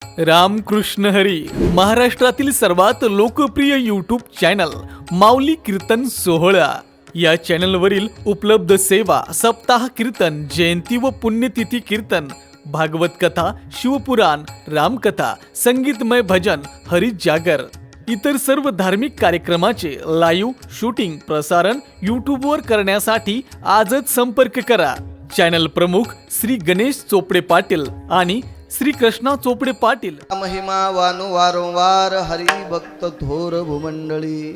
रामकृष्ण हरी महाराष्ट्रातील सर्वात लोकप्रिय यूट्यूब चॅनल माऊली कीर्तन सोहळा या चॅनलवरील उपलब्ध सेवा सप्ताह कीर्तन, जयंती व पुण्यतिथी कीर्तन, भागवत कथा, शिवपुराण, रामकथा, संगीतमय भजन, हरी जागर इतर सर्व धार्मिक कार्यक्रमाचे लाईव्ह शूटिंग प्रसारण यूट्यूबवर करण्यासाठी आजच संपर्क करा. चॅनल प्रमुख श्री गणेश चोपडे पाटील आणि श्री कृष्णा चोपडे पाटील. महिमा वानु वारंवार हरी भक्त थोर भूमंडळी,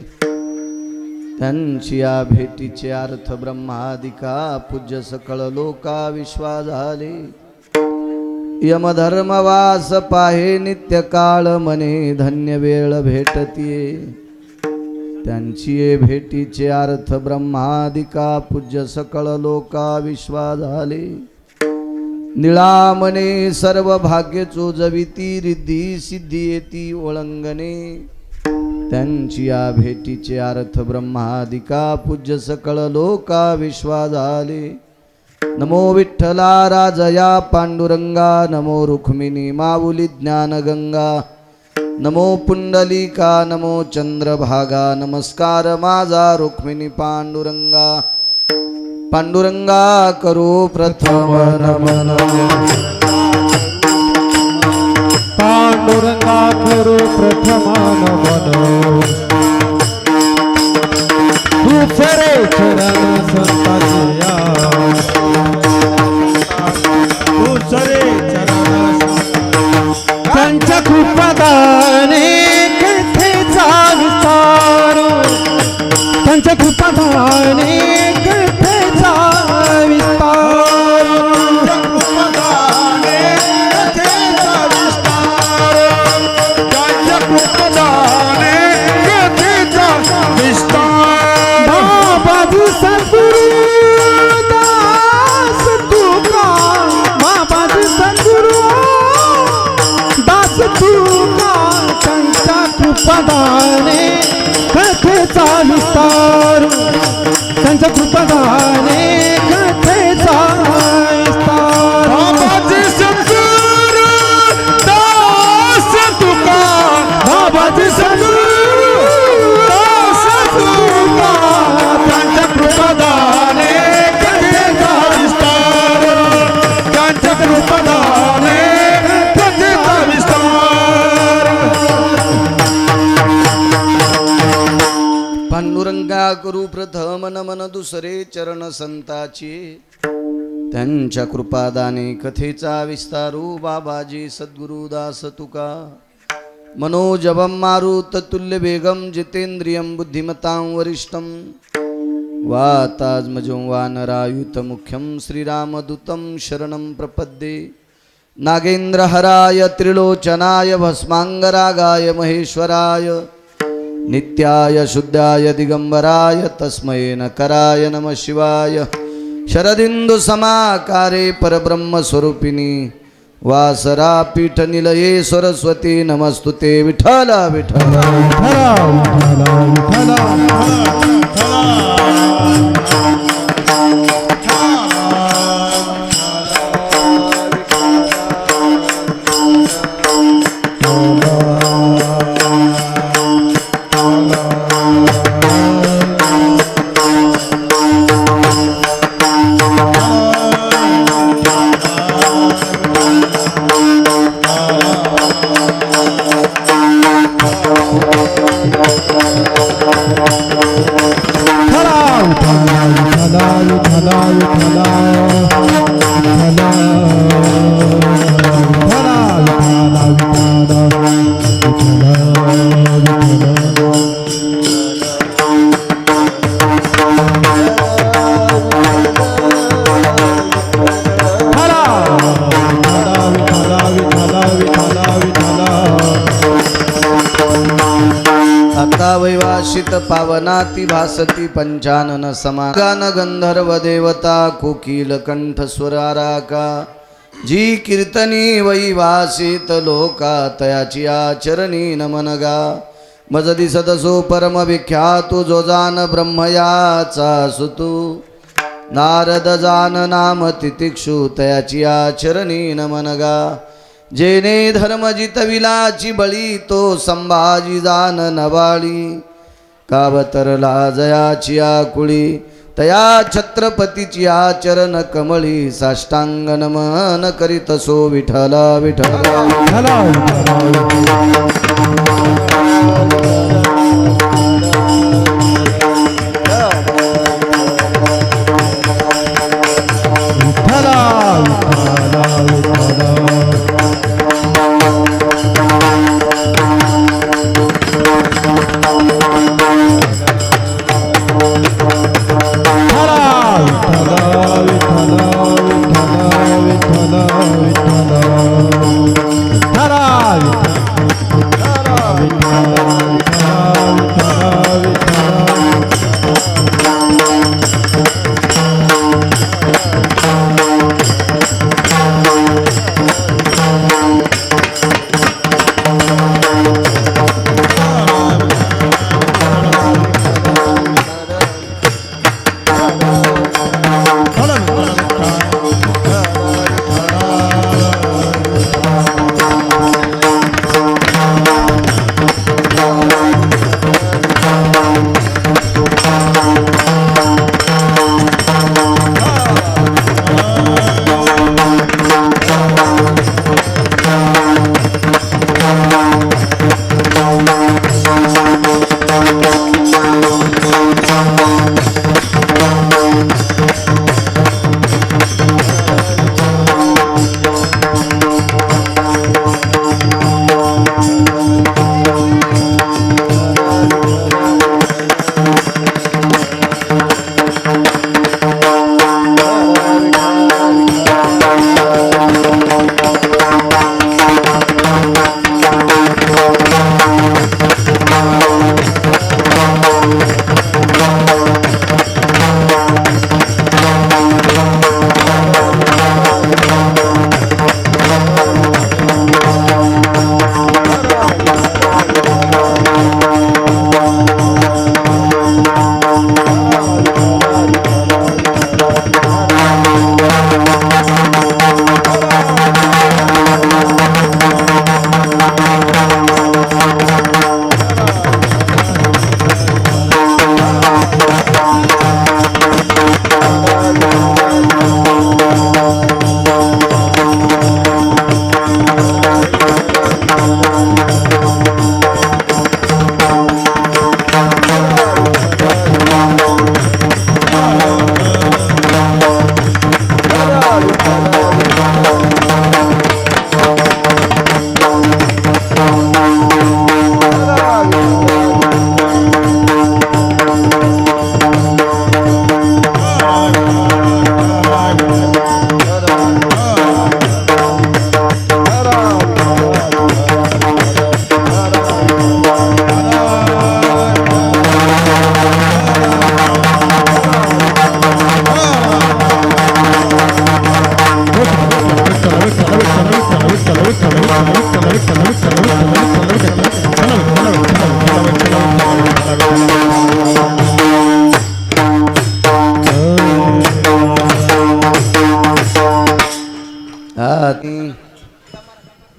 त्यांची या भेटीचे अर्थ ब्रह्मादिका पूज्य सकळ लोका विश्वा झाले. यमधर्मवास पाहे नित्य काळ मने धन्य वेळ भेटतीये. त्यांची ये भेटीचे अर्थ ब्रह्मादिका पूज्य सकळ लोका विश्वा झाले. निळामने सर्व भाग्य चोजविती रिद्धी सिद्धी येती ओळंगणे. त्यांची या भेटीचे अर्थ ब्रह्मादिका पूज्य सकळ लोका विश्वा झाले. नमो विठ्ठला राजया पांडुरंगा, नमो रुक्मिणी माऊली ज्ञानगंगा, नमो पुंडलिका, नमो चंद्रभागा. नमस्कार माझा रुक्मिणी पांडुरंगा. पांडुरंगा करू प्रथम नमन. पांडुरंगा करू प्रथम नमन. दुसरे चरण संताचे या, दुसरे चरण त्यांच्या कृपादाने कथेचा विस्तार, त्यांच्या कृपादाने कथेचा विस्तार, त्यांच्या कृपादाने कथेचा विस्तार. बाबाजी सद्गुरु दास तुका, बाबाजी सद्गुरु दास तुका, त्यांच्या कृपादाने कथेचा विस्तार, त्यांच्या कृपादाने कथेचा विस्तार. बाबाजी सद्गुरु दास तुका, बाबाजी सद्गुरु दास तुका, त्यांच्या कृपादाने कथेचा विस्तार, त्यांच्या कृपादाने कथेचा विस्तार. पांडुरंगा करू प्रथम नमन. दुसरे चरण संताची, त्यांच्या कृपादाने कथेचा विस्तारू. बाबाजी सद्गुरुदास तुका. मनोजवम मारुत तुल्य वेगम जितेंद्रियम बुद्धिमतां वरिष्ठम वातात्मजं वानरायुत मुख्यम श्रीरामदूतं शरणं प्रपद्ये. नागेंद्रहराय त्रिलोचनाय भस्मांगरागाय महेश्वराय नित्याय शुद्धाय दिगंबराय तस्मै नकराय नमः शिवाय. शरदिंदु समाकारे परब्रह्म स्वरूपिणी वासरा पीठ निलये सरस्वती नमस्तुते. विठ्ठल विठ्ठल वैवासित पावनाति भासती पंचानन समा. गान गंधर्व देवता कोकिल कंठ स्वराराका. जी कीर्तनी वैवासित लोका तयाची आचरणी नमनगा. मज दिसदसो परम विख्यातो जो जान ब्रह्मयाचा सुतू. नारद जान नाम तितिक्षु तयाची आचरणी नमनगा. जेने धर्म जितविलाची बळी तो संभाजी जान नवाळी कावतरला जयाची आकुळी तया छत्रपतीची आचरण कमळी साष्टांग नमन करीत सो विठला विठला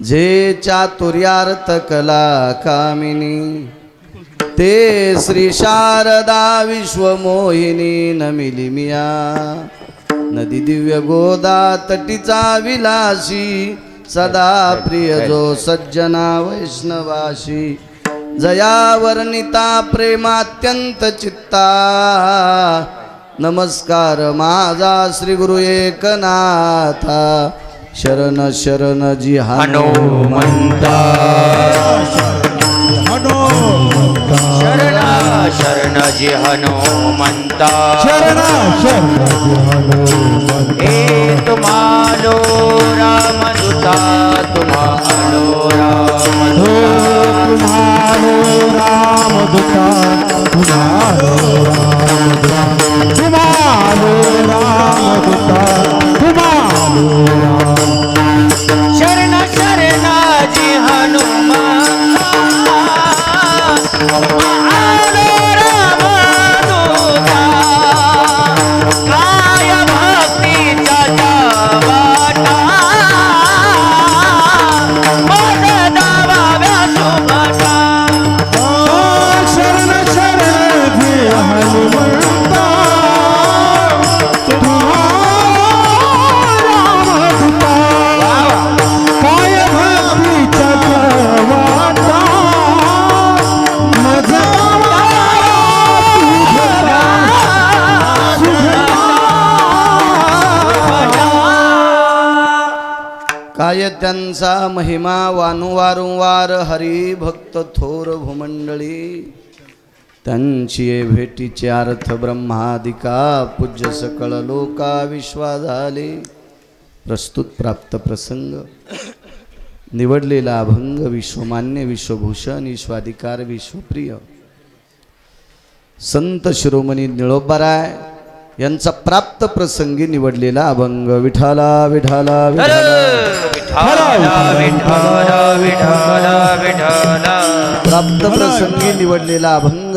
जे चातुर्यार्थ कला कामिनी ते श्री शारदा विश्वमोहिनी नमिली मिया नदी दिव्य गोदा तटीचा विलासी सदा प्रिय जो सज्जना वैष्णवाशी जया वर्णिता प्रेमात्यंत चित्ता नमस्कार माझा श्री गुरु एकनाथा शरण शरण जी हनुमंता शरण शरण जी हनुमंता शरण शरण जी हनुमंता हे तुम्हारो रामदूता तुम्हारो रामदूता रामदूता तुम्हारो रामदूता शरण शरण जी हनुमंता तुम्हारो रामदूता काय भक्तीचा वाटा त्यांचा महिमा वारंवार हरिभक्त थोर भूमंडळी त्यांची ये भेटीचे अर्थ ब्रह्मादिका पूज्य सकळ लोका विश्वा झाले. प्रस्तुत प्राप्त प्रसंग निवडलेला अभंग विश्वमान्य विश्वभूषण विश्वाधिकार विश्वप्रिय संत शिरोमणी निळोबाराय यांचा प्राप्त प्रसंगी निवडलेला अभंग. विठाला विठाला विठाला विठाला विठाला विठाला. प्राप्त प्रसंगी निवडलेला अभंग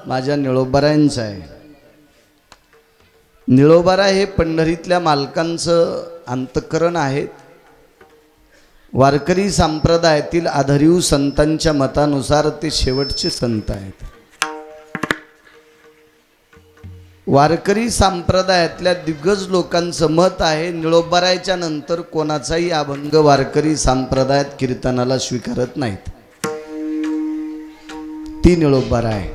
माझ्या निळोबारायांचा आहे. निळोबारा हे पंढरीतल्या मालकांचं अंतःकरण आहेत. वारकरी संप्रदायातील आधारीव संतांच्या मतानुसार ते शेवटचे संत आहेत. वारकरी संप्रदायातल्या दिग्गज लोकांचं मत आहे निळोबारायच्या नंतर कोणाचाही अभंग वारकरी संप्रदायात कीर्तनाला स्वीकारत नाहीत. ती निळोबाराय.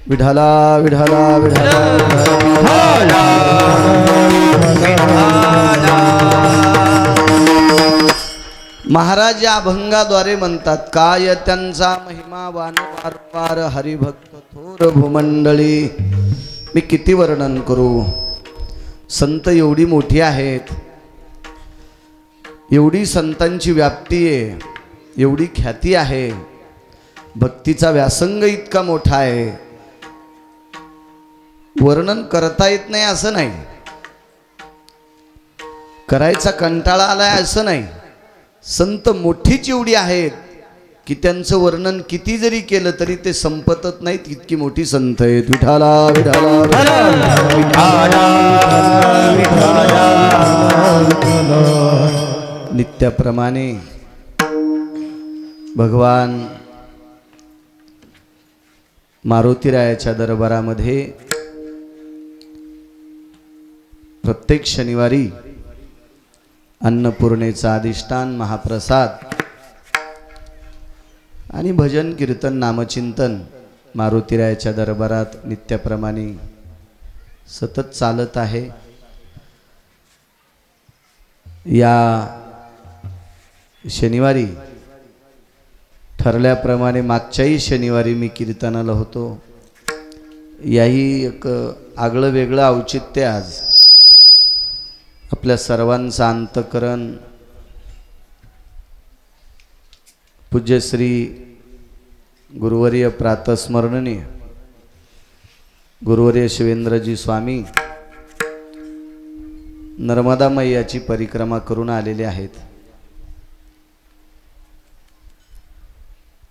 विठाला विठाला विठाला. महाराज या अभंगाद्वारे म्हणतात, काय त्यांचा महिमा वारंवार हरिभक्त थोर भूमंडळी. मी किती वर्णन करू. संत एवढी मोठी आहेत, एवढी संतांची व्याप्ती आहे, एवढी ख्याती आहे, भक्तीचा व्यासंग इतका मोठा आहे, वर्णन करता येत नाही असं नाही, करायचा कंटाळा आलाय असं नाही. संत मोठीच एवढी आहेत की त्यांचं वर्णन किती जरी केलं तरी ते संपतच नाहीत, इतकी मोठी संत आहेत. विठाला विठाला नित्याप्रमाणे भगवान मारुतीरायाच्या दरबारामध्ये प्रत्येक शनिवारी अन्नपूर्णेचा अधिष्ठान महाप्रसाद आणि भजन कीर्तन नामचिंतन मारुतीरायाच्या दरबारात नित्याप्रमाणे सतत चालत आहे. या शनिवारी ठरल्याप्रमाणे मागच्याही शनिवारी मी कीर्तनाला होतो. याही एक आगळं वेगळं औचित्य आज आपल्या सर्वांचं अंतःकरण पूज्यश्री गुरुवर्य प्रातस्मरणीय गुरुवर्य शिवेंद्रजी स्वामी नर्मदा मैयाची परिक्रमा करून आलेले आहेत.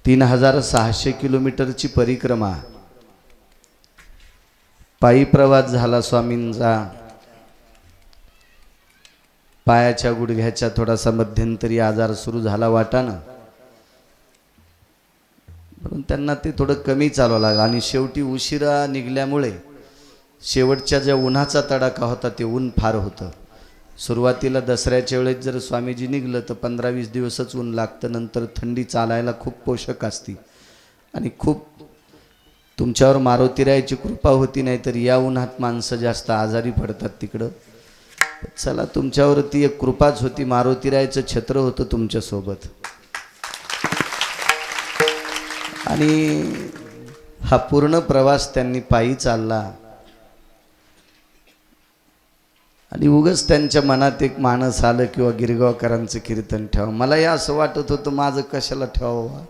3600 किलोमीटरची परिक्रमा. पायी प्रवास झाला स्वामींचा. पायाच्या गुडघ्याच्या थोडासा मध्यंतरी आजार सुरू झाला वाटानं, म्हणून त्यांना ते थोडं कमी चालवावं लागलं. आणि शेवटी उशिरा निघल्यामुळे शेवटच्या ज्या उन्हाचा तडाखा होता ते ऊन फार होतं. सुरुवातीला दसऱ्याच्या वेळेस जर स्वामीजी निघलं तर 15-20 दिवसच ऊन लागतं. नंतर थंडी चालायला खूप पोषक असती आणि खूप तुमच्यावर मारुतीरायाची कृपा होती, नाही तर या उन्हात माणसं जास्त आजारी पडतात तिकडं. चला, तुमच्यावरती एक कृपाच होती, मारुतीरायाचं छत्र होतं तुमच्यासोबत. आणि हा पूर्ण प्रवास त्यांनी पायी चालला. आणि उगाच त्यांच्या मनात एक माणूस आलं किंवा गिरगावकरांचं कीर्तन ठेवा. मला या असं वाटत होतं माझं कशाला ठेवावं.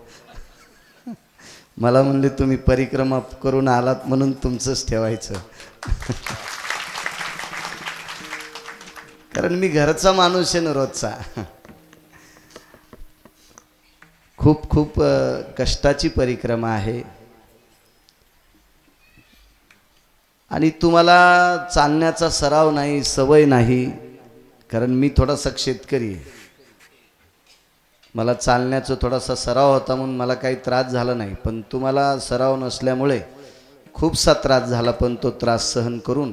मला म्हणले तुम्ही परिक्रमा करून आलात म्हणून तुमचंच ठेवायचं. कारण मी घरचा माणूस आहे ना रोजचा. खूप खूप कष्टाची परिक्रमा आहे. आणि तुम्हाला चालण्याचा सराव नाही, सवय नाही. कारण मी थोडासा शेतकरी आहे, मला चालण्याचा थोडासा सराव होता म्हणून मला काही त्रास झाला नाही. पण तुम्हाला सराव नसल्यामुळे खूपसा त्रास झाला. पण तो त्रास सहन करून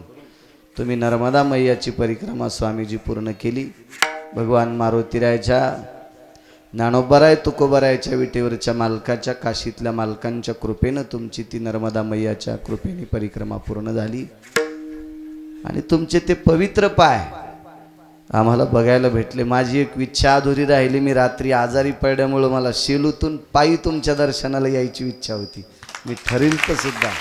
तुम्ही नर्मदा मैयाची परिक्रमा स्वामीजी पूर्ण केली. भगवान मारुतीरायाच्या ज्ञानोबाराय तुकोबारायच्या विटेवरच्या मालकाच्या काशीतल्या मालकांच्या कृपेनं तुमची ती नर्मदा मैयाच्या कृपेने परिक्रमा पूर्ण झाली. आणि तुमचे ते पवित्र पाय आम्हाला बघायला भेटले. माझी एक इच्छा अधुरी राहिली. मी रात्री आजारी पडल्यामुळं मला शेलूतून पायी तुमच्या दर्शनाला यायची इच्छा होती. मी ठरेल तर सुद्धा,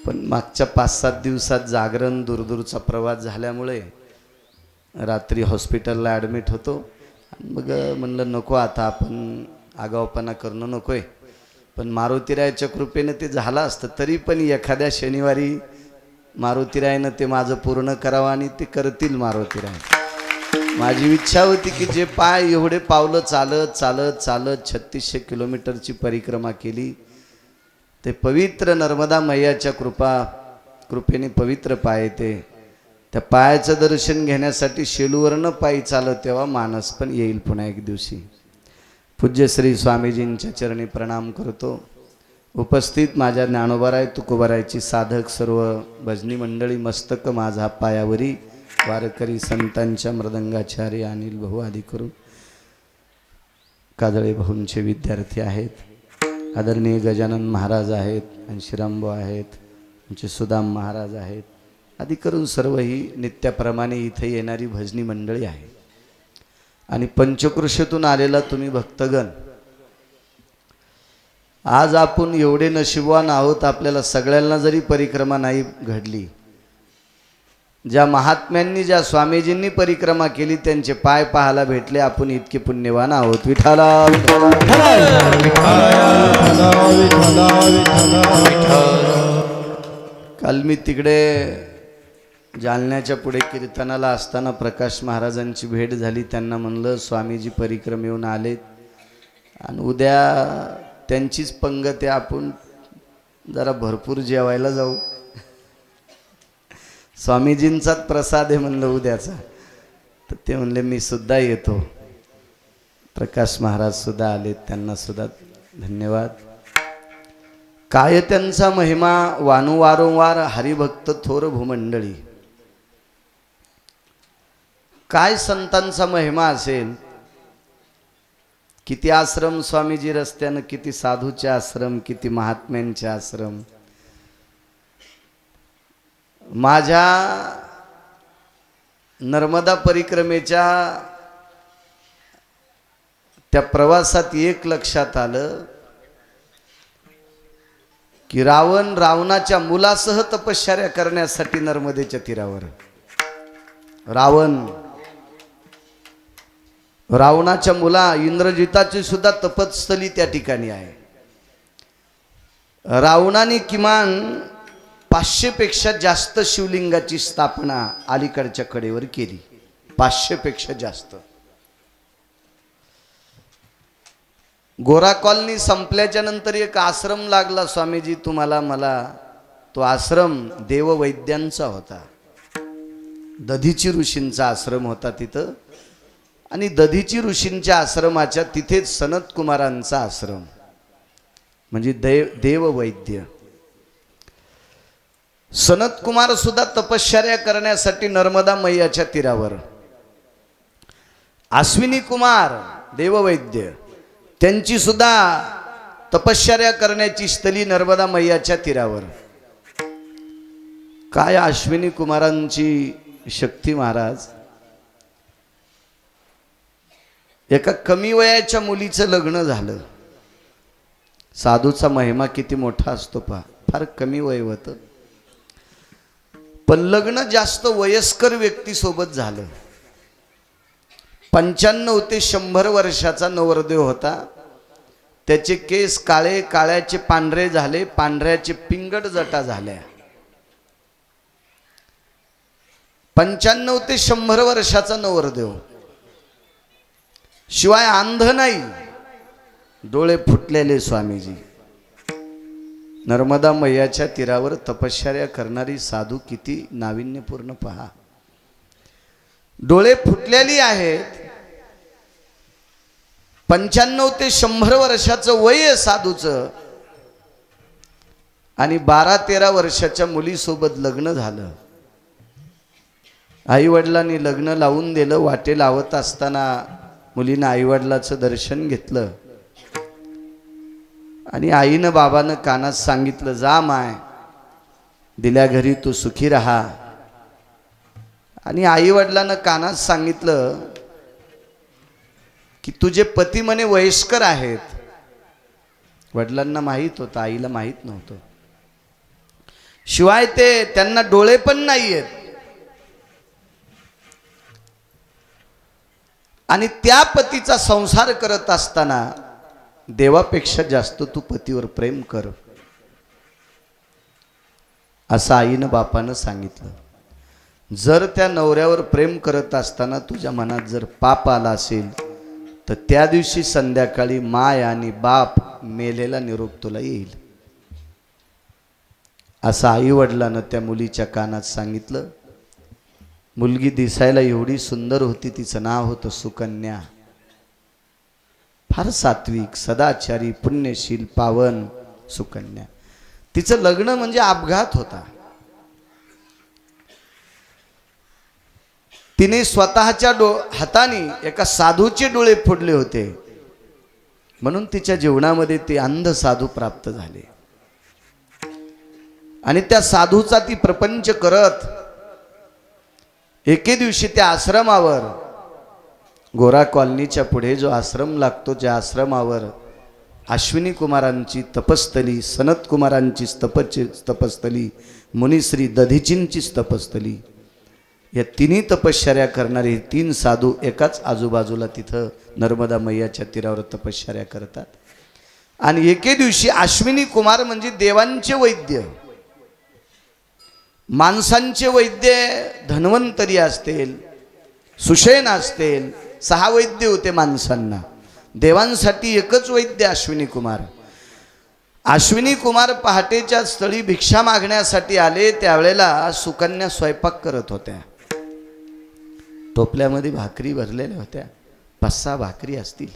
पण मागच्या 5-7 दिवसात जागरण दूरदूरचा प्रवास झाल्यामुळे रात्री हॉस्पिटलला ॲडमिट होतो. मग म्हणलं नको आता आपण आगाऊपणा करणं नको आहे. पण मारुतीरायाच्या कृपेने ते झालं असतं. तरी पण एखाद्या शनिवारी मारुतीरायानं ते माझं पूर्ण करावं आणि ते करतील मारुतीराय. माझी इच्छा होती की जे पाय एवढे पावलं चालत चालत चालत 3600 किलोमीटरची परिक्रमा केली, ते पवित्र नर्मदा मैयाच्या कृपेने पवित्र पाय ते, त्या पायाचं दर्शन घेण्यासाठी शेलूवरनं पायी चालत तेव्हा मानस पण येईल पुन्हा एक दिवशी. पूज्य श्री स्वामीजींच्या चरणी प्रणाम करतो. उपस्थित माझ्या ज्ञानोबाराय तुकोबारायची साधक सर्व भजनी मंडळी, मस्तक माझा पायावरी, वारकरी संतांच्या मृदंगाचार्य अनिल भाऊ आदी करून काजळे भाऊंचे विद्यार्थी आहेत. आदरणीय गजानन महाराज आहेत, अंशीरामभाऊ आहेत, आमचे सुदाम महाराज आहेत आदी करून सर्व ही नित्याप्रमाणे इथे येणारी भजनी मंडळी आहे. आणि पंचकृषेतून आलेला तुम्ही भक्तगण, आज आपण एवढे नशीबवान आहोत. आपल्याला सगळ्यांना जरी परिक्रमा नाही घडली, ज्या महात्म्यांनी ज्या स्वामीजींनी परिक्रमा केली त्यांचे पाय पाहायला भेटले, आपण इतके पुण्यवान आहोत. विठाला काल मी तिकडे जालन्याच्या पुढे कीर्तनाला असताना प्रकाश महाराजांची भेट झाली. त्यांना म्हणलं स्वामीजी परिक्रमेहून आलेत आणि उद्या त्यांचीच पंगत आहे, आपण जरा भरपूर जेवायला जाऊ. स्वामीजींचाच प्रसाद आहे म्हणलं उद्याचा. तर ते म्हणले मी सुद्धा येतो. प्रकाश महाराज सुद्धा आलेत, त्यांना सुद्धा धन्यवाद. काय त्यांचा महिमा वानु वारंवार हरिभक्त थोर भूमंडळी. काय संतांचा महिमा असेल. किती आश्रम स्वामीजी रस्त्यानं, किती साधूचे आश्रम, किती महात्म्यांचे आश्रम. माझ्या नर्मदा परिक्रमेच्या त्या प्रवासात एक लक्षात आलं की रावणाच्या मुलासह तपश्चर्या करण्यासाठी नर्मदेच्या तीरावर रावणाच्या मुला इंद्रजिताची सुद्धा तपस्थली त्या ठिकाणी आहे. रावणाने किमान 500 पेक्षा जास्त शिवलिंगाची स्थापना अलीकडच्या कडेवर केली. 500 पेक्षा जास्त. गोरा कॉलनी संपल्याच्या नंतर एक आश्रम लागला स्वामीजी तुम्हाला मला. तो आश्रम देववैद्यांचा होता. दधीची ऋषींचा आश्रम होता तिथं. आणि दधीची ऋषींच्या आश्रमाच्या तिथेच सनत कुमारांचा आश्रम, म्हणजे देववैद्य. सनत कुमार सुद्धा तपश्चर्या करण्यासाठी नर्मदा मैयाच्या तीरावर. अश्विनी कुमार देववैद्य त्यांची सुद्धा तपश्चर्या करण्याची स्थली नर्मदा मैयाच्या तीरावर. काय अश्विनी कुमारांची शक्ती महाराज. एका कमी वयाच्या मुलीचं लग्न झालं. साधूचा महिमा किती मोठा असतो पहा. फार कमी वय होतं, पण लग्न जास्त वयस्कर व्यक्तीसोबत झालं. 95 ते 100 वर्षाचा नवरदेव होता. त्याचे केस काळे, काळ्याचे पांढरे झाले, पांढऱ्याचे पिंगट जटा झाल्या. 95 ते 100 वर्षाचा नवरदेव. शिवाय अंध नाही, डोळे फुटलेले स्वामीजी. नर्मदा मैयाच्या तीरावर तपश्चर्या करणारी साधू किती नाविन्यपूर्ण पहा. डोळे फुटलेली आहेत. 95 ते 100 वर्षाचं वय साधूचं. आणि 12-13 वर्षाच्या मुलीसोबत लग्न झालं. आईवडिलांनी लग्न लावून दिलं. वाटे लावत असताना मुलीनं आईवडिलाचं दर्शन घेतलं आणि आईनं बाबानं कानात सांगितलं, जा माय, दिल्या घरी तू सुखी राहा. आणि आई वडिलांना कानात सांगितलं की तुझे पती म्हणे वयस्कर आहेत. वडिलांना माहीत होतं, आईला माहीत नव्हतं. शिवाय ते त्यांना डोळे पण नाही आहेत. आणि त्या पतीचा संसार करत असताना देवापेक्षा जास्त तू पतीवर प्रेम कर, असं आईनं बापानं सांगितलं. जर त्या नवऱ्यावर प्रेम करत असताना तुझ्या मनात जर पाप आला असेल तर त्या दिवशी संध्याकाळी माय आणि बाप मेलेला निरोप तुला येईल, असं आई वडिलांना त्या मुलीच्या कानात सांगितलं. मुलगी दिसायला एवढी सुंदर होती, तिचं नाव होतं सुकन्या. फार सात्विक, सदाचारी, पुण्यशील, पावन सुकन्या. तिचं लग्न म्हणजे अपघात होता. तिने स्वतःच्या हाताने एका साधूचे डोळे फोडले होते, म्हणून तिच्या जीवनामध्ये ते अंध साधू प्राप्त झाले. आणि त्या साधूचा ती प्रपंच करत एके दिवशी त्या आश्रमावर, गोरा कॉलनीच्या पुढे जो आश्रम लागतो, त्या आश्रमावर अश्विनी कुमारांची तपस्थली, सनत कुमारांची तपस्थली, मुनिश्री दधीचींची तपस्थली, या तिन्ही तपश्चर्या करणारे 3 साधू एकाच आजूबाजूला तिथं नर्मदा मैयाच्या तीरावर तपश्चर्या करतात. आणि एके दिवशी अश्विनी कुमार म्हणजे देवांचे वैद्य, माणसांचे वैद्य धन्वंतरी असतील, सुषेण असतील, 6 वैद्य होते माणसांना. देवांसाठी एकच वैद्य अश्विनी कुमार. अश्विनी कुमार पहाटेच्या स्थळी भिक्षा मागण्यासाठी आले. त्यावेळेला सुकन्या स्वयंपाक करत होत्या. टोपल्यामध्ये भाकरी भरलेल्या होत्या, 5-6 भाकरी असतील.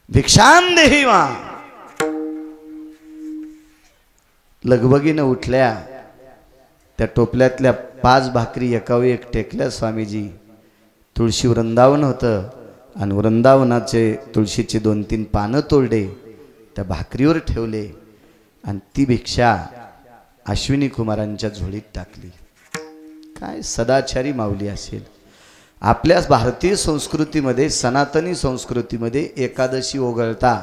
भिक्षाम देही मा, लगबगीनं उठल्या. त्या टोपल्यातल्या 5 भाकरी एकावर एक टेकल्या. स्वामीजी, तुळशी वृंदावन होतं आणि वृंदावनाचे तुळशीचे 2-3 पानं तोडले, त्या भाकरीवर ठेवले आणि ती भिक्षा अश्विनी कुमारांच्या झोळीत टाकली. काय सदाचारी माऊली असेल. आपल्या भारतीय संस्कृतीमध्ये, सनातनी संस्कृतीमध्ये एकादशी ओघळता,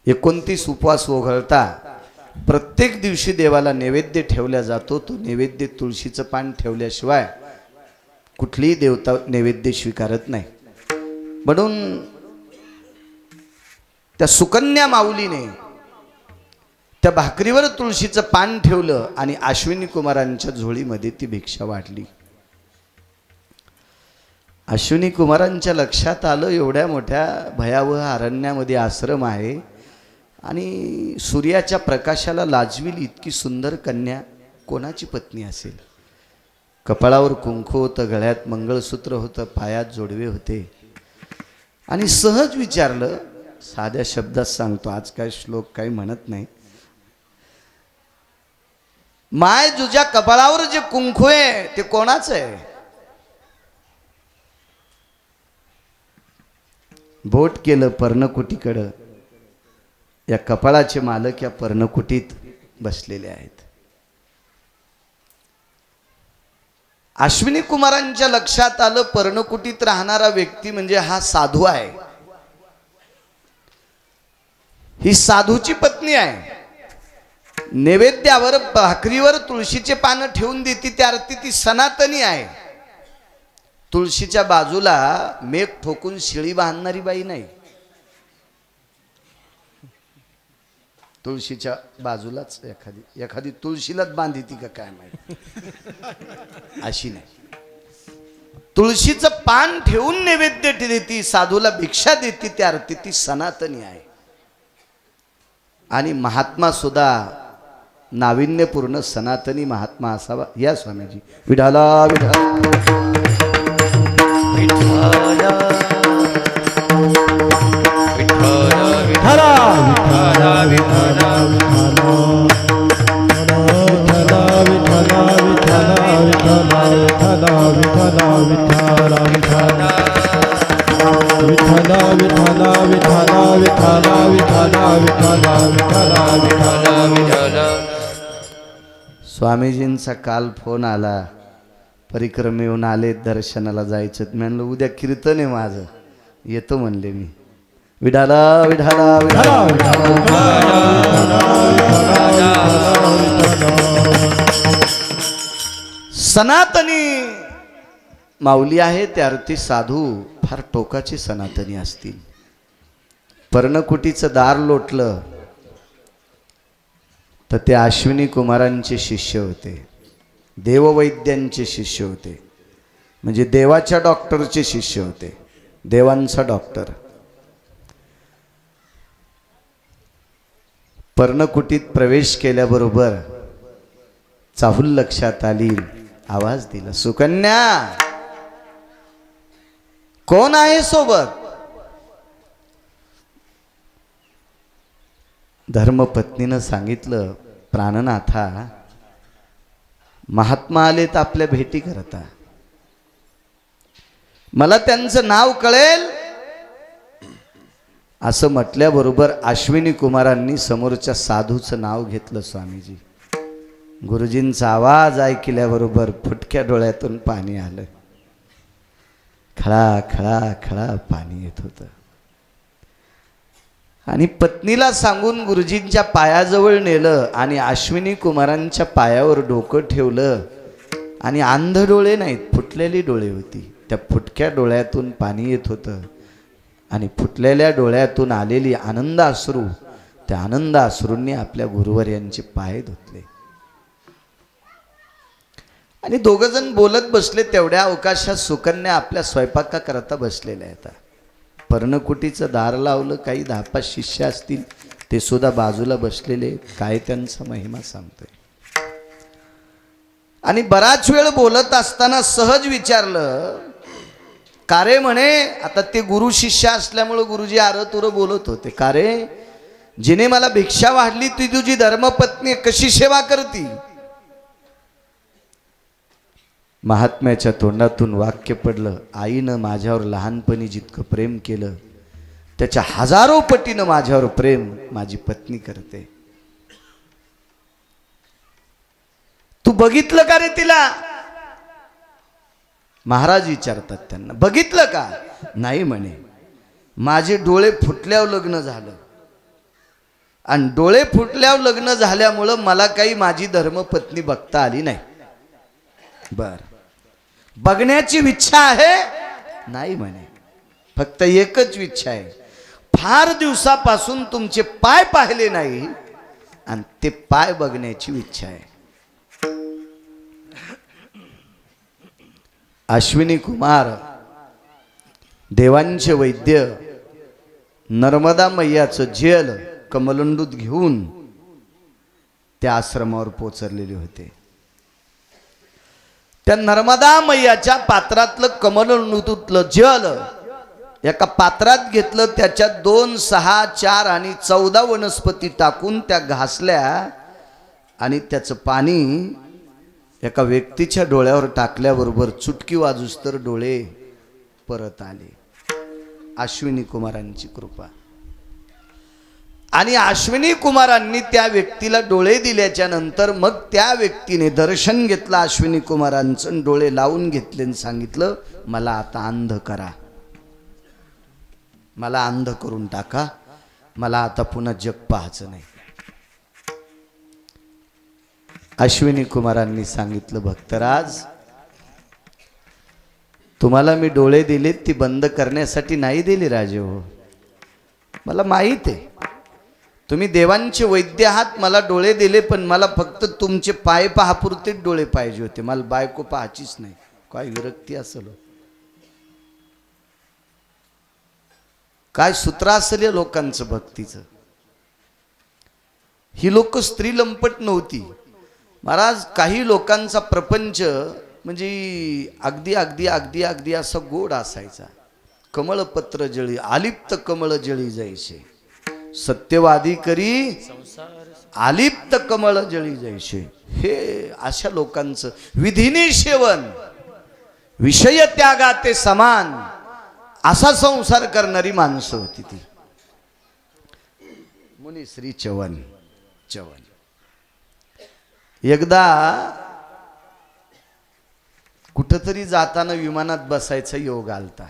29 उपवास ओघळता, प्रत्येक दिवशी देवाला नैवेद्य ठेवला जातो. तो नैवेद्य तुळशीचं पान ठेवल्याशिवाय कुठलीही देवता नैवेद्य स्वीकारत नाही. म्हणून त्या सुकन्या माऊलीने त्या भाकरीवर तुळशीचं पान ठेवलं आणि अश्विनी कुमारांच्या झोळीमध्ये ती भिक्षा वाटली. अश्विनी कुमारांच्या लक्षात आलं, एवढ्या मोठ्या भयावह अरण्यामध्ये आश्रम आहे आणि सूर्याच्या प्रकाशाला लाजवील इतकी सुंदर कन्या कोणाची पत्नी असेल. कपाळावर कुंकू होतं, गळ्यात मंगळसूत्र होतं, पायात जोडवे होते. आणि सहज विचारलं, साध्या शब्दात सांगतो, आज काय श्लोक काही म्हणत नाही. माय, तुझ्या कपाळावर जे कुंकू आहे ते कोणाचं आहे? बोट केलं पर्णकुटीकडं. या कपाळाचे मालक या पर्णकुटीत बसलेले आहेत. अश्विनी कुमारांच्या लक्षात आलं, पर्णकुटीत राहणारा व्यक्ती म्हणजे हा साधू आहे. ही साधूची पत्नी आहे. नैवेद्यावर भाकरीवर तुळशीचे पानं ठेवून देती, त्या अर्थी ती सनातनी आहे. तुळशीच्या बाजूला मेघ ठोकून शिळी बांधणारी बाई नाही. तुळशीच्या बाजूलाच एखादी तुळशीलाच बांधिती का काय माहिती, अशी नाही. तुळशीचं पान ठेवून नैवेद्य देती, साधूला भिक्षा देती, त्या अर्थी ती सनातनी आहे. आणि महात्मा सुद्धा नाविन्यपूर्ण सनातनी महात्मा असावा. या स्वामीजी, विठाला विठाला विठ्ठला विठ्ठला विठ्ठला स्वामीजींचा काल फोन आला, परिक्रमेहून आले, दर्शनाला जायचं. मी म्हणलं उद्या कीर्तन आहे माझं, येतो म्हणले मी. विठाला विठाला विठाला सनातनी माऊली आहे त्या अर्थी साधू फार टोकाचे सनातनी असतील. पर्णकुटीचं दार लोटलं तर ते अश्विनी कुमारांचे शिष्य होते, देववैद्यांचे शिष्य होते, म्हणजे देवाच्या डॉक्टरचे शिष्य होते, देवांचा डॉक्टर. पर्णकुटीत प्रवेश केल्याबरोबर चाहूल लक्षात आली, आवाज दिला, सुकन्या कोण आहे सोबत? धर्मपत्नीनं सांगितलं, प्राणनाथा महात्मा आलेत आपल्या भेटी करता, मला त्यांचं नाव कळेल. असं म्हटल्याबरोबर अश्विनी कुमारांनी समोरच्या साधूचं नाव घेतलं. स्वामीजी गुरुजींचा आवाज ऐकल्याबरोबर फुटक्या डोळ्यातून पाणी आलं, खळा खळा खळा पाणी येत होतं. आणि पत्नीला सांगून गुरुजींच्या पायाजवळ नेलं आणि अश्विनी कुमारांच्या पायावर डोकं ठेवलं. आणि अंध डोळे नाहीत, फुटलेली डोळे होती. त्या फुटक्या डोळ्यातून पाणी येत होतं आणि फुटलेल्या डोळ्यातून आलेली आनंद अश्रू, त्या आनंद अश्रूंनी आपल्या गुरुवर्यांचे पाय धुतले. आणि दोघंजण बोलत बसले. तेवढ्या अवकाशात सुकन्या आपल्या स्वयंपाका करता बसलेल्या आहेत. पर्णकुटीचं दार लावलं, काही 10-5 शिष्य असतील, ते सुद्धा बाजूला बसलेले, काय त्यांचा महिमा सांगतोय. आणि बराच वेळ बोलत असताना सहज विचारलं, का रे म्हणे, आता ते गुरु शिष्य असल्यामुळे गुरुजी आरतुर बोलत होते, का रे जिने मला भिक्षा वाढली ती तुझी धर्मपत्नी कशी सेवा करती? महात्म्याच्या तोंडातून वाक्य पडलं, आईनं माझ्यावर लहानपणी जितकं प्रेम केलं त्याच्या 1000 पटीनं माझ्यावर प्रेम माझी पत्नी करते. तू बघितलं का रे तिला? महाराज विचारतात त्यांना, बघितलं का? नाही म्हणे, माझे डोळे फुटल्यावर लग्न झालं आणि डोळे फुटल्यावर लग्न झाल्यामुळं मला काही माझी धर्मपत्नी बघता आली नाही. बर, बघण्याची इच्छा आहे? नाही म्हणे, फक्त एकच इच्छा आहे, फार दिवसापासून तुमचे पाय पाहिले नाही आणि ते पाय बघण्याची इच्छा आहे. अश्विनी कुमार देवांचे वैद्य नर्मदा मैयाचं जेल कमलंडूत घेऊन त्या आश्रमावर पोचरलेले होते. त्या नर्मदा मैयाच्या पात्रातलं कमलंडूतलं जल एका पात्रात घेतलं, त्याच्यात 2, 6, 4 आणि 14 वनस्पती टाकून त्या घासल्या आणि त्याचं पाणी एका व्यक्तीच्या डोळ्यावर टाकल्याबरोबर चुटकी वाजूस तर डोळे परत आले. अश्विनी कुमारांची कृपा. आणि अश्विनी कुमारांनी त्या व्यक्तीला डोळे दिल्याच्या नंतर मग त्या व्यक्तीने दर्शन घेतलं अश्विनी कुमारांचं, डोळे लावून घेतले आणि सांगितलं, मला आता अंध करा, मला अंध करून टाका, मला आता पुन्हा जग पाहायचं नाही. अश्विनी कुमारांनी सांगितलं, भक्तराज तुम्हाला मी डोळे दिलेत ती बंद करण्यासाठी नाही दिली राजे हो, मला माहीत आहे तुम्ही देवांचे वैद्य आहात, मला डोळे दिले पण मला फक्त तुमचे पाय पाहापुरते डोळे पाहिजे होते, मला बायको पाहायचीच नाही. काय विरक्ती असेल, काय सूत्र असेल या लोकांचं भक्तीचं. ही लोक स्त्री लंपट नव्हती महाराज. काही लोकांचा प्रपंच म्हणजे अगदी अगदी अगदी अगदी असा गोड असायचा. कमळपत्र जळी आलिप्त कमळ जळी जैसे, सत्यवादी करी आलिप्त कमळ जळी जैसे. हे अशा लोकांचं विधीने सेवन, विषय त्यागाते समान असा संसार करणारी माणसं होती ती. मुनी श्री चवन. एकदा कुठंतरी जाताना विमानात बसायचा योग आलता.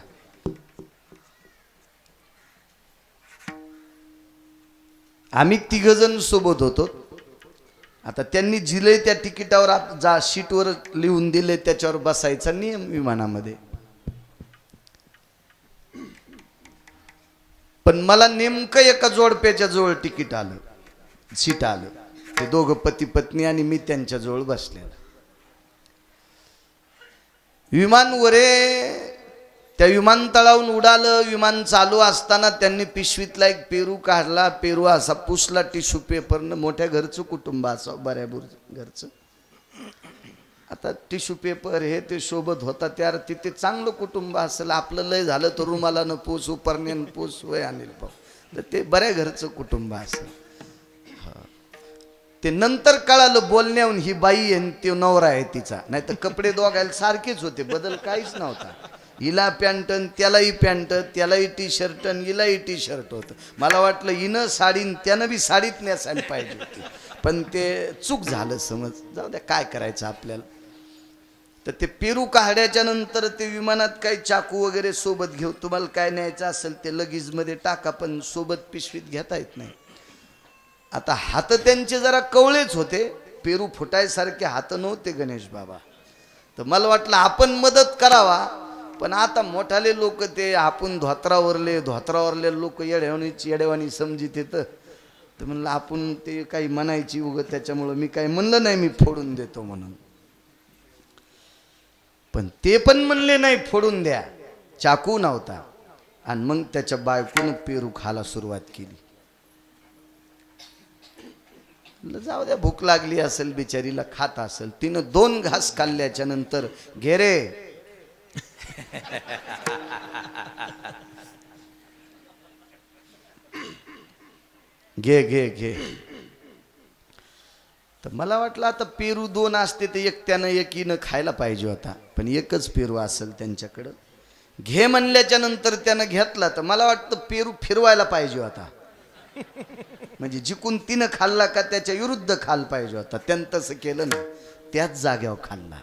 आम्ही तिघजण सोबत होतो. आता त्यांनी जिले त्या तिकिटावर जा शीटवर लिहून दिले त्याच्यावर बसायचा नियम विमानामध्ये. पण मला नेमकं एका जोडप्याच्या जवळ तिकीट आलं, सीट आलं. ते दोघं पती पत्नी आणि मी त्यांच्या जवळ बसलेलो. विमान वरे त्या विमानतळावरून उडालं. विमान चालू असताना त्यांनी पिशवीतला एक पेरू काढला. पेरू असा पुसला टिश्यू पेपरनं. मोठ्या घरचं कुटुंब असं बऱ्यापूर घरचं. आता टिश्यू पेपर हे ते सोबत होता त्यावर तिथे चांगलं कुटुंब असेल. आपलं लय झालं तर रुमालानं पोस उपरण्यानं पोस वय आणेल पाहू. तर ते बऱ्या घरचं कुटुंब असेल. ते नंतर कळालं बोलण्याहून ही बाई आहे ते नवरा आहे तिचा. नाही तर कपडे दोघायला सारखेच होते, बदल काहीच नव्हता. हिला पॅन्ट त्यालाही पॅन्ट, त्यालाही टी शर्ट हिलाही टी शर्ट होतं. मला वाटलं हिनं साडीन त्यानं बी साडीत नेसायला पाहिजे होती, पण ते चूक झालं समज. जाऊ द्या काय करायचं आपल्याला. तर ते पेरू काढ्याच्या नंतर ते विमानात काही चाकू वगैरे सोबत घेऊ. तुम्हाला काय न्यायचं असेल ते लगेजमध्ये टाका, पण सोबत पिशवीत घेता येत नाही. आता हात त्यांचे जरा कवळेच होते, पेरू फुटायसारखे हात नव्हते गणेश बाबा. तर मला वाटलं आपण मदत करावा, पण आता मोठाले लोक ते आपण धोत्रावरले लोक येड्यावानी समजित येतं. तर म्हणलं आपण ते काही म्हणायची उगं, त्याच्यामुळं मी काही म्हणलं नाही मी फोडून देतो म्हणून. पण ते पण म्हणले नाही फोडून द्या, चाकू नव्हता. आणि मग त्याच्या बायकोनं पेरू खायला सुरुवात केली. जाऊ द्या भूक लागली असेल बिचारीला, खात असेल. तिनं 2 घास खाल्ल्याच्या नंतर घे रे घे घे घे. तर मला वाटलं आता पेरू 2 असते तर एक त्यानं एकीनं खायला पाहिजे होता, पण एकच पेरू असेल त्यांच्याकडं. घे म्हणल्याच्या नंतर त्यानं घेतला. तर मला वाटतं पेरू फिरवायला पाहिजे होता, म्हणजे जिकून तिनं खाल्ला का त्याच्या विरुद्ध खाल पाहिजे होता. त्यानं तसं केलं ना, त्याच जाग्यावर खाल्ला.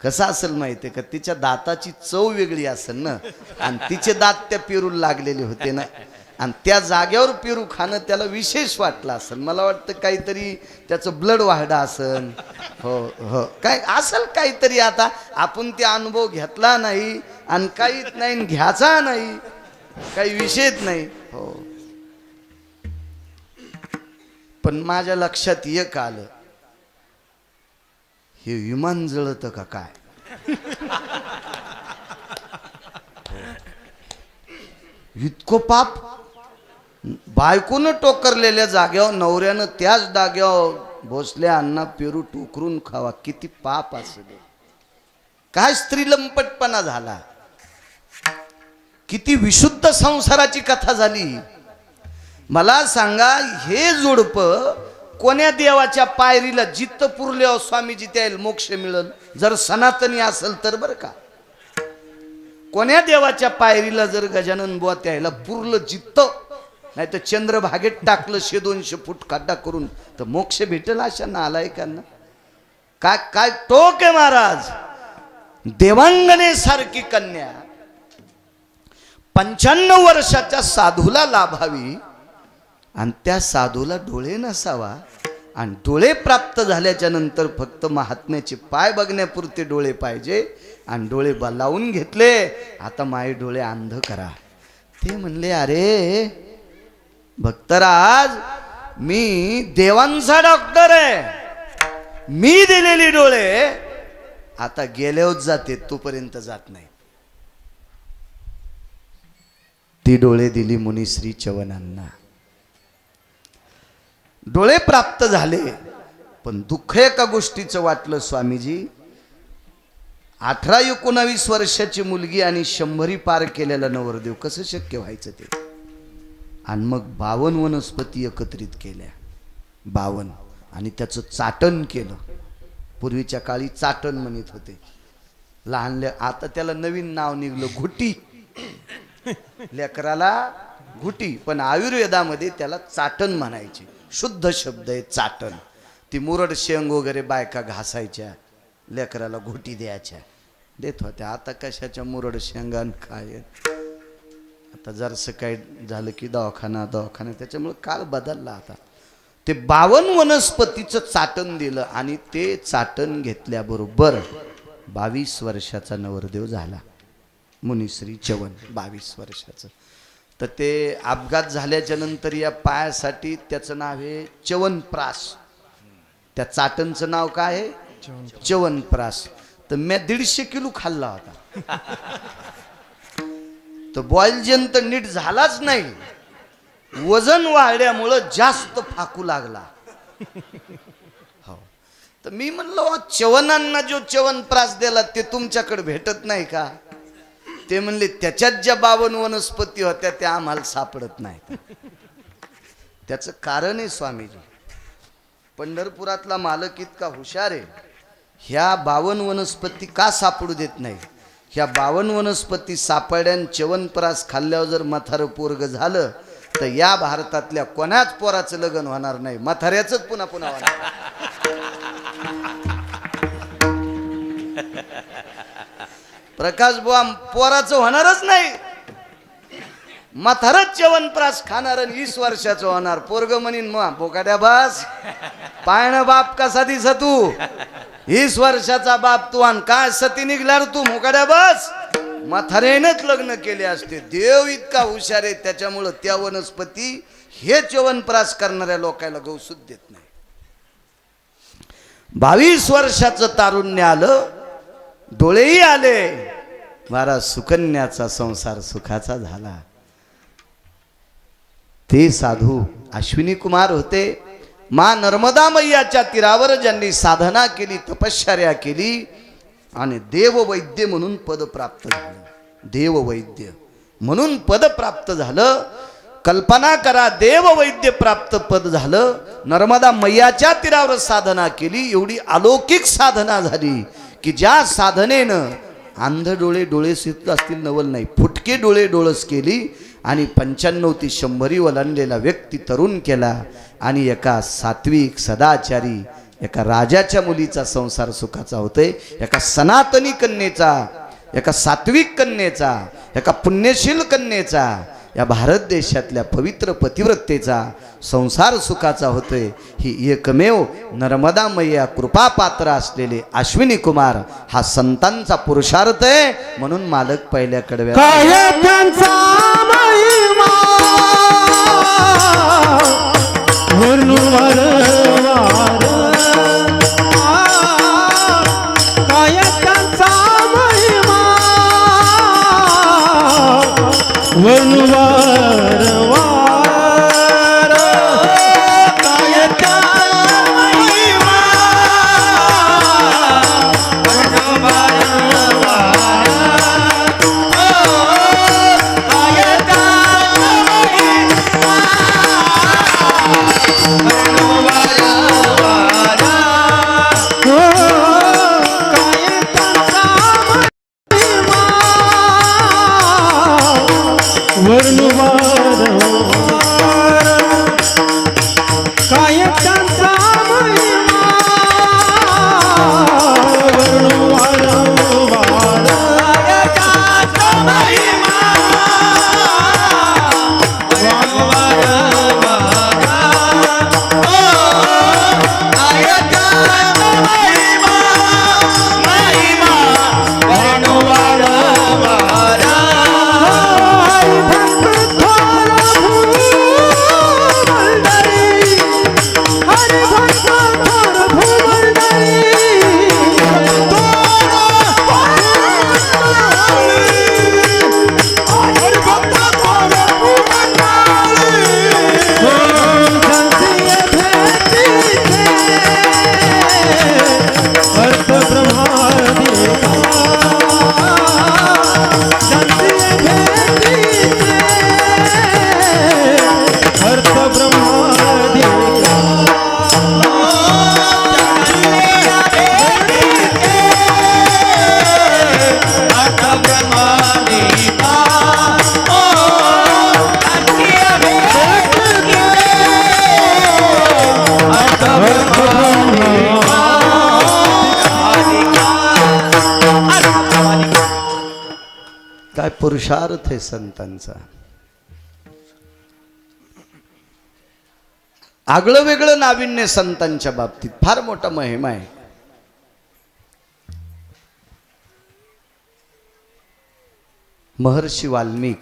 कसं असेल माहितीये का, तिच्या दाताची चव वेगळी असेल ना, आणि तिचे दात त्या पेरूला लागलेले होते ना, आणि त्या जाग्यावर पेरू खाणं त्याला विशेष वाटलं असेल. मला वाटतं काहीतरी त्याचं ब्लड वाढलं असेल. हो हो काय असेल काहीतरी. आता आपण ते अनुभव घेतला नाही आणि काहीच नाही, घ्यायचा नाही, काही विषयच नाही. हो, पण माझ्या लक्षात एक आलं, हे विमान जळतं का काय. इतकं पाप. बायकोनं टोकरलेल्या जाग्यावर नवऱ्यानं त्याच जाग्यावर भोसल्या अण्णा पेरू टोकरून खावा. किती पाप असेल. काय स्त्रीलंपटपणा झाला. किती विशुद्ध संसाराची कथा झाली. मला सांगा, हे जोडपं कोण्या देवाच्या पायरीला जित्त पुरल्यावर स्वामीजी त्याला मोक्ष मिळेल, जर सनातनी असेल तर. बरं का, कोण्या देवाच्या पायरीला जर गजानन बुवा त्याला पुरलं जित्त, नाही तर चंद्रभागेत टाकलं 100-200 फूट खड्डा करून, तर मोक्ष भेटेल अशा नालायकांना. काय काय टोक आहे महाराज. देवांगनेसारखी कन्या 95 वर्षाच्या साधूला लाभावी, आणि त्या साधूला डोळे नसावा, आणि डोळे प्राप्त झाल्याच्या नंतर फक्त महात्म्याचे पाय बघण्यापुरते डोळे पाहिजे, आणि डोळे लावून घेतले. आता माये डोळे अंध करा. ते म्हणले, अरे भक्तराज, मी देवांचा डॉक्टर आहे, मी दिलेली डोळे आता गेल्यावर जाते, तोपर्यंत जात नाही. ती डोळे दिली मुनिश्री चवनांना. डोळे प्राप्त झाले, पण दुःख एका गोष्टीचं वाटलं स्वामीजी. 18-19 वर्षाची मुलगी आणि 100 पार केलेला नवरदेव, कसं शक्य व्हायचं ते. आणि मग 52 वनस्पती एकत्रित केल्या, 52, आणि त्याचं चाटण केलं. पूर्वीच्या काळी चाटण म्हणत होते लहान. आता त्याला नवीन नाव निघलं, घुटी. लेकराला घुटी, पण आयुर्वेदामध्ये त्याला चाटण म्हणायचे. शुद्ध शब्द आहे चाटण. ती मुरड शेंग वगैरे बायका घासायच्या, लेकराला घोटी द्यायच्या, देत होत्या. आता कशाच्या मुरड शेंगान काय, आता जरसं काय झालं की दवाखाना, त्याच्यामुळे काळ बदलला. आता ते 52 वनस्पतीचं चाटण दिलं आणि ते चाटण घेतल्याबरोबर 22 वर्षाचा नवरदेव झाला, मुनिश्री च्यवन 22 वर्षाचं. तर ते अपघात झाल्याच्या नंतर या पायासाठी त्याचं नाव आहे च्यवनप्राश. त्या चाटणचं नाव काय आहे? च्यवनप्राश. तर मी 150 किलो खाल्ला होता. तर बॉईल जेन तर नीट झालाच नाही, वजन वाढल्यामुळं जास्त फाकू लागला. हो, तर मी म्हणलो च्यवनांना जो च्यवनप्राश दिला ते तुमच्याकडे भेटत नाही का? ते म्हणले त्याच्यात ज्या 52 वनस्पती होत्या त्या आम्हाला सापडत नाहीत. त्याचं कारण आहे स्वामीजी, पंढरपुरातला मालक इतका हुशार आहे. ह्या 52 वनस्पती का सापडू देत नाही? ह्या 52 वनस्पती सापड्यान च्यवनप्राश खाल्ल्यावर जर म्हातारं पोरग झालं तर या भारतातल्या कोणाच पोराचं लग्न होणार नाही, म्हाताऱ्याचंच पुन्हा पुन्हा होणार. प्रकाश बुवा पोराचं होणारच नाही, म्हातारच च्यवनप्राश खाणार आणि 20 वर्षाचं होणार. पोरग म्हणीन मग बोकाड्या बस, पायण बाप कसा दिस तू, 20 वर्षाचा बाप तू आणि काय सती निघणार तू, मोकाड्या बस. म्हातारेनंच लग्न केले असते. देव इतका हुशार आहे, त्याच्यामुळं त्या वनस्पती हे च्यवनप्राश करणाऱ्या लोकांना गौसूद देत नाही. 22 वर्षाचं तारुण्य आलं, डोळेही आले, मारा सुकन्याचा संसार सुखाचा झाला. ते साधू अश्विनी कुमार होते. मा नर्मदा मैयाच्या तीरावर ज्यांनी साधना केली, तपश्चर्या केली आणि देववैद्य म्हणून पद प्राप्त झालं. देववैद्य म्हणून पद प्राप्त झालं. कल्पना करा, देववैद्य प्राप्त पद झालं. नर्मदा मैयाच्या तीरावर साधना केली, एवढी अलौकिक साधना झाली की ज्या साधनेनं अंध डोळे डोळस येत असतील नवल नाही, फुटके डोळे डोळस केली आणि 95 ते 100 ओलांडलेला व्यक्ती तरुण केला. आणि एका सात्विक सदाचारी एका राजाच्या मुलीचा संसार सुखाचा होतोय, एका सनातनी कन्येचा, एका सात्विक कन्येचा, एका पुण्यशील कन्येचा, या भारत देशातल्या पवित्र पतिव्रतेचा संसार सुखाचा होतोय. ही एकमेव नर्मदा मैया कृपापात्र असलेले अश्विनी कुमार हा संतांचा पुरुषार्थ आहे. म्हणून मालक पहिल्या कडव्या पुरुषार्थ आहे संतांचा. आगळं वेगळं नाविन्य संतांच्या बाबतीत फार मोठा महिमा आहे. महर्षी वाल्मिक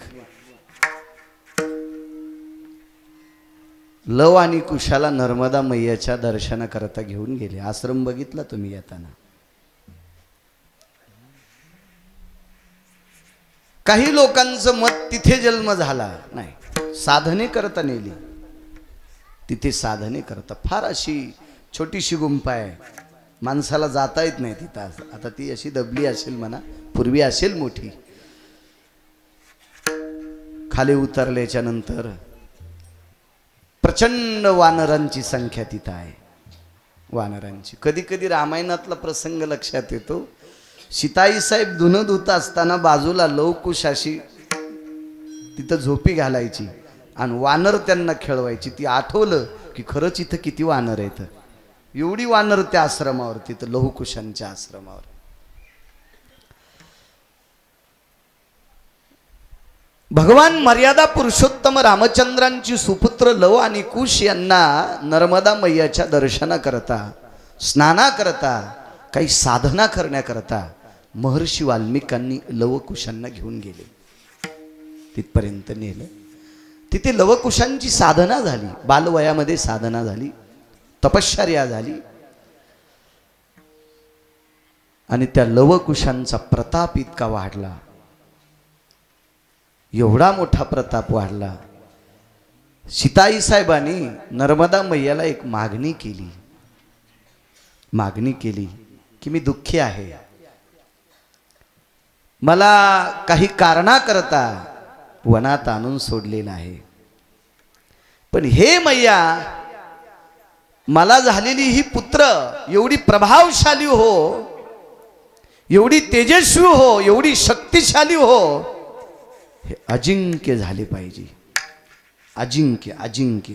लव आणि कुशाला नर्मदा मैयाच्या दर्शनाकरता घेऊन गेले. आश्रम बघितला तुम्ही येताना. काही लोकांचं मत तिथे जन्म झाला नाही, साधने करता नेली. तिथे साधने करता फार अशी छोटीशी गुंफा आहे, माणसाला जाता येत नाही तिथं. आता ती अशी दबली असेल म्हणा, पूर्वी असेल मोठी. खाली उतरल्याच्या नंतर प्रचंड वानरांची संख्या तिथं आहे. वानरांची कधी कधी रामायणातला प्रसंग लक्षात येतो. सीताई साहेब धुणं धुत असताना बाजूला लवकुश अशी तिथं झोपी घालायची आणि वानर त्यांना खेळवायची. ती आठवलं की खरंच इथं किती वानर आहेत. एवढी वानर त्या आश्रमावर, तिथं लहुकुशांच्या आश्रमावर. भगवान मर्यादा पुरुषोत्तम रामचंद्रांची सुपुत्र लव आणि कुश यांना नर्मदा मैयाच्या दर्शनाकरता, स्नानाकरता, काही साधना करण्याकरता महर्षी वाल्मिकांनी लवकुशांना घेऊन गेले. तिथपर्यंत नेलं. तिथे लवकुशांची साधना झाली, बालवयामध्ये साधना झाली, तपश्चर्या झाली. आणि त्या लवकुशांचा प्रताप इतका वाढला, एवढा मोठा प्रताप वाढला. सीताई साहेबांनी नर्मदा मैयाला एक मागणी केली. मागणी केली की मी दुःखी आहे, मला काही कारणाकरता वनात आणून सोडलेलं आहे, पण हे मैया मला झालेली ही पुत्र एवढी प्रभावशाली हो, एवढी तेजस्वी हो, एवढी शक्तिशाली हो, हे अजिंक्य झाले पाहिजे. अजिंक्य अजिंक्य.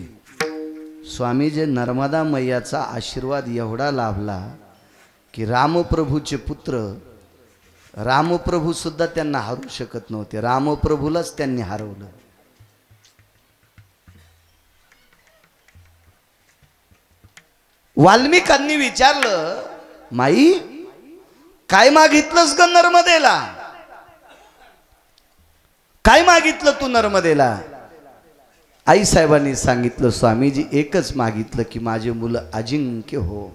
स्वामीजी नर्मदा मैयाचा आशीर्वाद एवढा लाभला की रामप्रभूचे पुत्र रामप्रभू सुद्धा त्यांना हरू शकत नव्हते. रामप्रभूलाच त्यांनी हरवलं. वाल्मिकांनी विचारलं, माई काय मागितलंस ग नर्मदेला? काय मागितलं तू नर्मदेला? आई साहेबांनी सांगितलं, स्वामीजी एकच मागितलं की माझे मुलं अजिंक्य हो,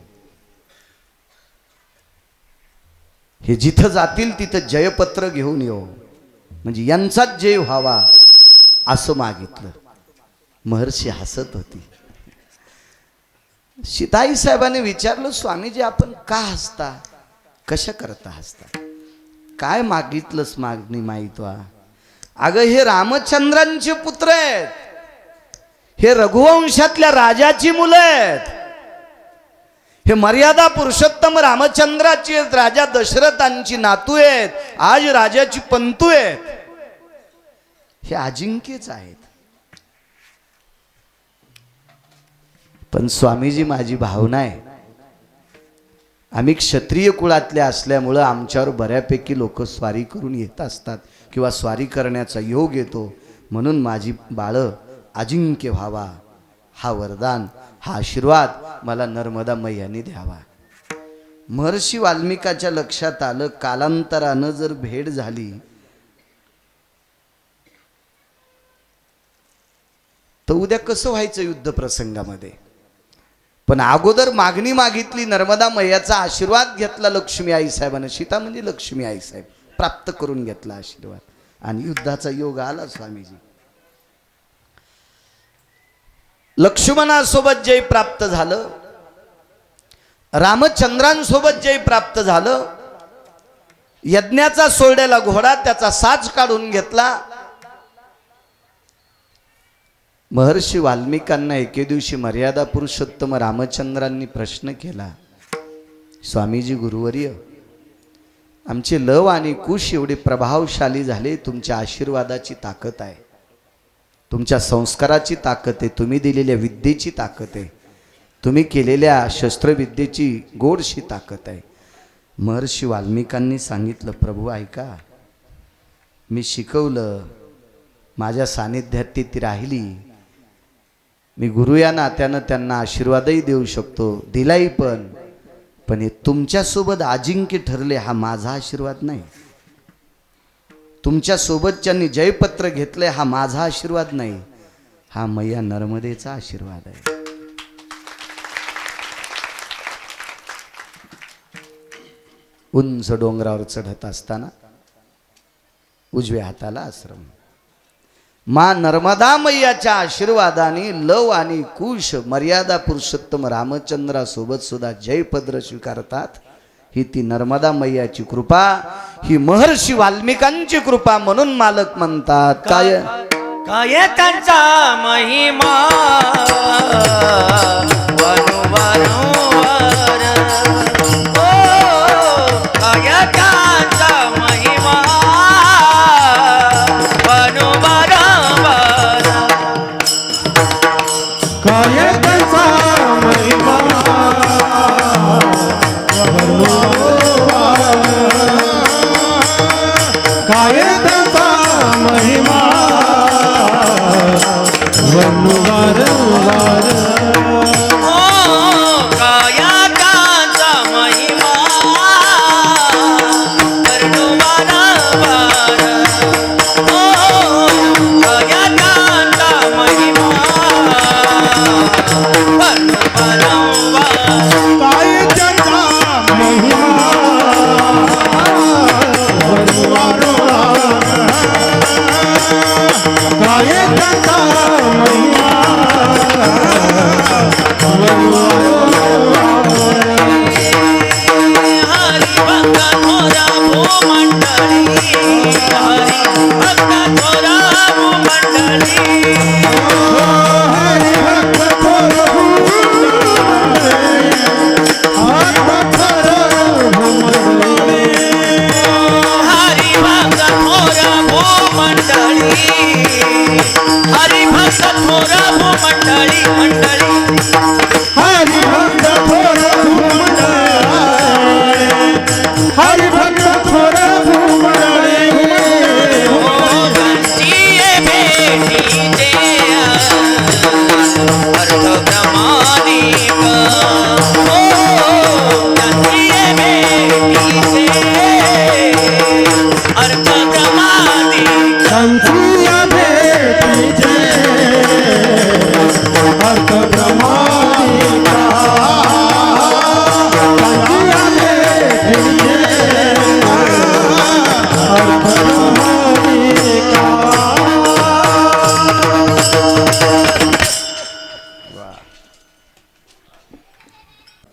हे जिथं जातील तिथं जयपत्र घेऊन येऊ, म्हणजे यांचाच जय व्हावा असं मागितलं. महर्षी हसत होती. सीताई साहेबांनी विचारलं, स्वामीजी आपण का हसता, कशा करता हसता, काय मागितलंस मागणी माहित वा? अगं हे रामचंद्रांचे पुत्र आहेत, हे रघुवंशातल्या राजाची मुलं आहेत, हे मर्यादा पुरुषोत्तम रामचंद्राची आहेत, राजा दशरथांची नातू आहेत, आज राजाची पंतू आहेत, हे अजिंक्यच आहेत. पण स्वामीजी माझी भावना आहे, आम्ही क्षत्रिय कुळातले असल्यामुळं आमच्यावर बऱ्यापैकी लोक स्वारी करून येत असतात किंवा स्वारी करण्याचा योग येतो, म्हणून माझी बाळं अजिंक्य व्हावा हा वरदान, हा आशीर्वाद मला नर्मदा मैयाने द्यावा. महर्षी वाल्मिकाच्या लक्षात आलं, कालांतरानं जर भेट झाली तर उद्या कसं व्हायचं युद्ध प्रसंगामध्ये. पण अगोदर मागणी मागितली, नर्मदा मैयाचा आशीर्वाद घेतला लक्ष्मी आई साहेबांना. सीता म्हणजे लक्ष्मी आई साहेब, प्राप्त करून घेतला आशीर्वाद आणि युद्धाचा योग आला. स्वामीजी लक्ष्मणासोबत जय प्राप्त झालं, रामचंद्रांसोबत जय प्राप्त झालं. यज्ञाचा सोडलेला घोडा त्याचा साज काढून घेतला. महर्षी वाल्मिकांना एके दिवशी मर्यादा पुरुषोत्तम रामचंद्रांनी प्रश्न केला, स्वामीजी गुरुवर्य, आमचे लव आणि कुश एवढे प्रभावशाली झाले, तुमच्या आशीर्वादाची ताकद आहे, तुमच्या संस्काराची ताकद आहे, तुम्ही दिलेल्या विद्येची ताकद आहे, तुम्ही केलेल्या शस्त्रविद्येची गोडशी ताकद आहे. महर्षी वाल्मिकांनी सांगितलं, प्रभू ऐका, मी शिकवलं, माझ्या सानिध्यात ती राहिली, मी गुरु या नात्यानं त्यांना आशीर्वादही देऊ शकतो, दिलाही पण हे तुमच्यासोबत अजिंक्य ठरले हा माझा आशीर्वाद नाही. तुमच्या सोबतच्यांनी जयपत्र घेतले हा माझा आशीर्वाद नाही, हा मैया नर्मदेचा आशीर्वाद आहे. उंच डोंगरावर चढत असताना उजव्या हाताला आश्रम. मा नर्मदा मैयाच्या आशीर्वादाने लव आणि कुश मर्यादा पुरुषोत्तम रामचंद्रासोबत सुद्धा जयपद्र स्वीकारतात. ही ती नर्मदा मैयाची कृपा, ही महर्षी वाल्मिकांची कृपा. म्हणून मालक म्हणतात काय काय त्यांचा महिमा वारंवार काय त्यांचा महिमा वारंवार काय त्याचा महिमा काय त्याचा महिमा वारंवार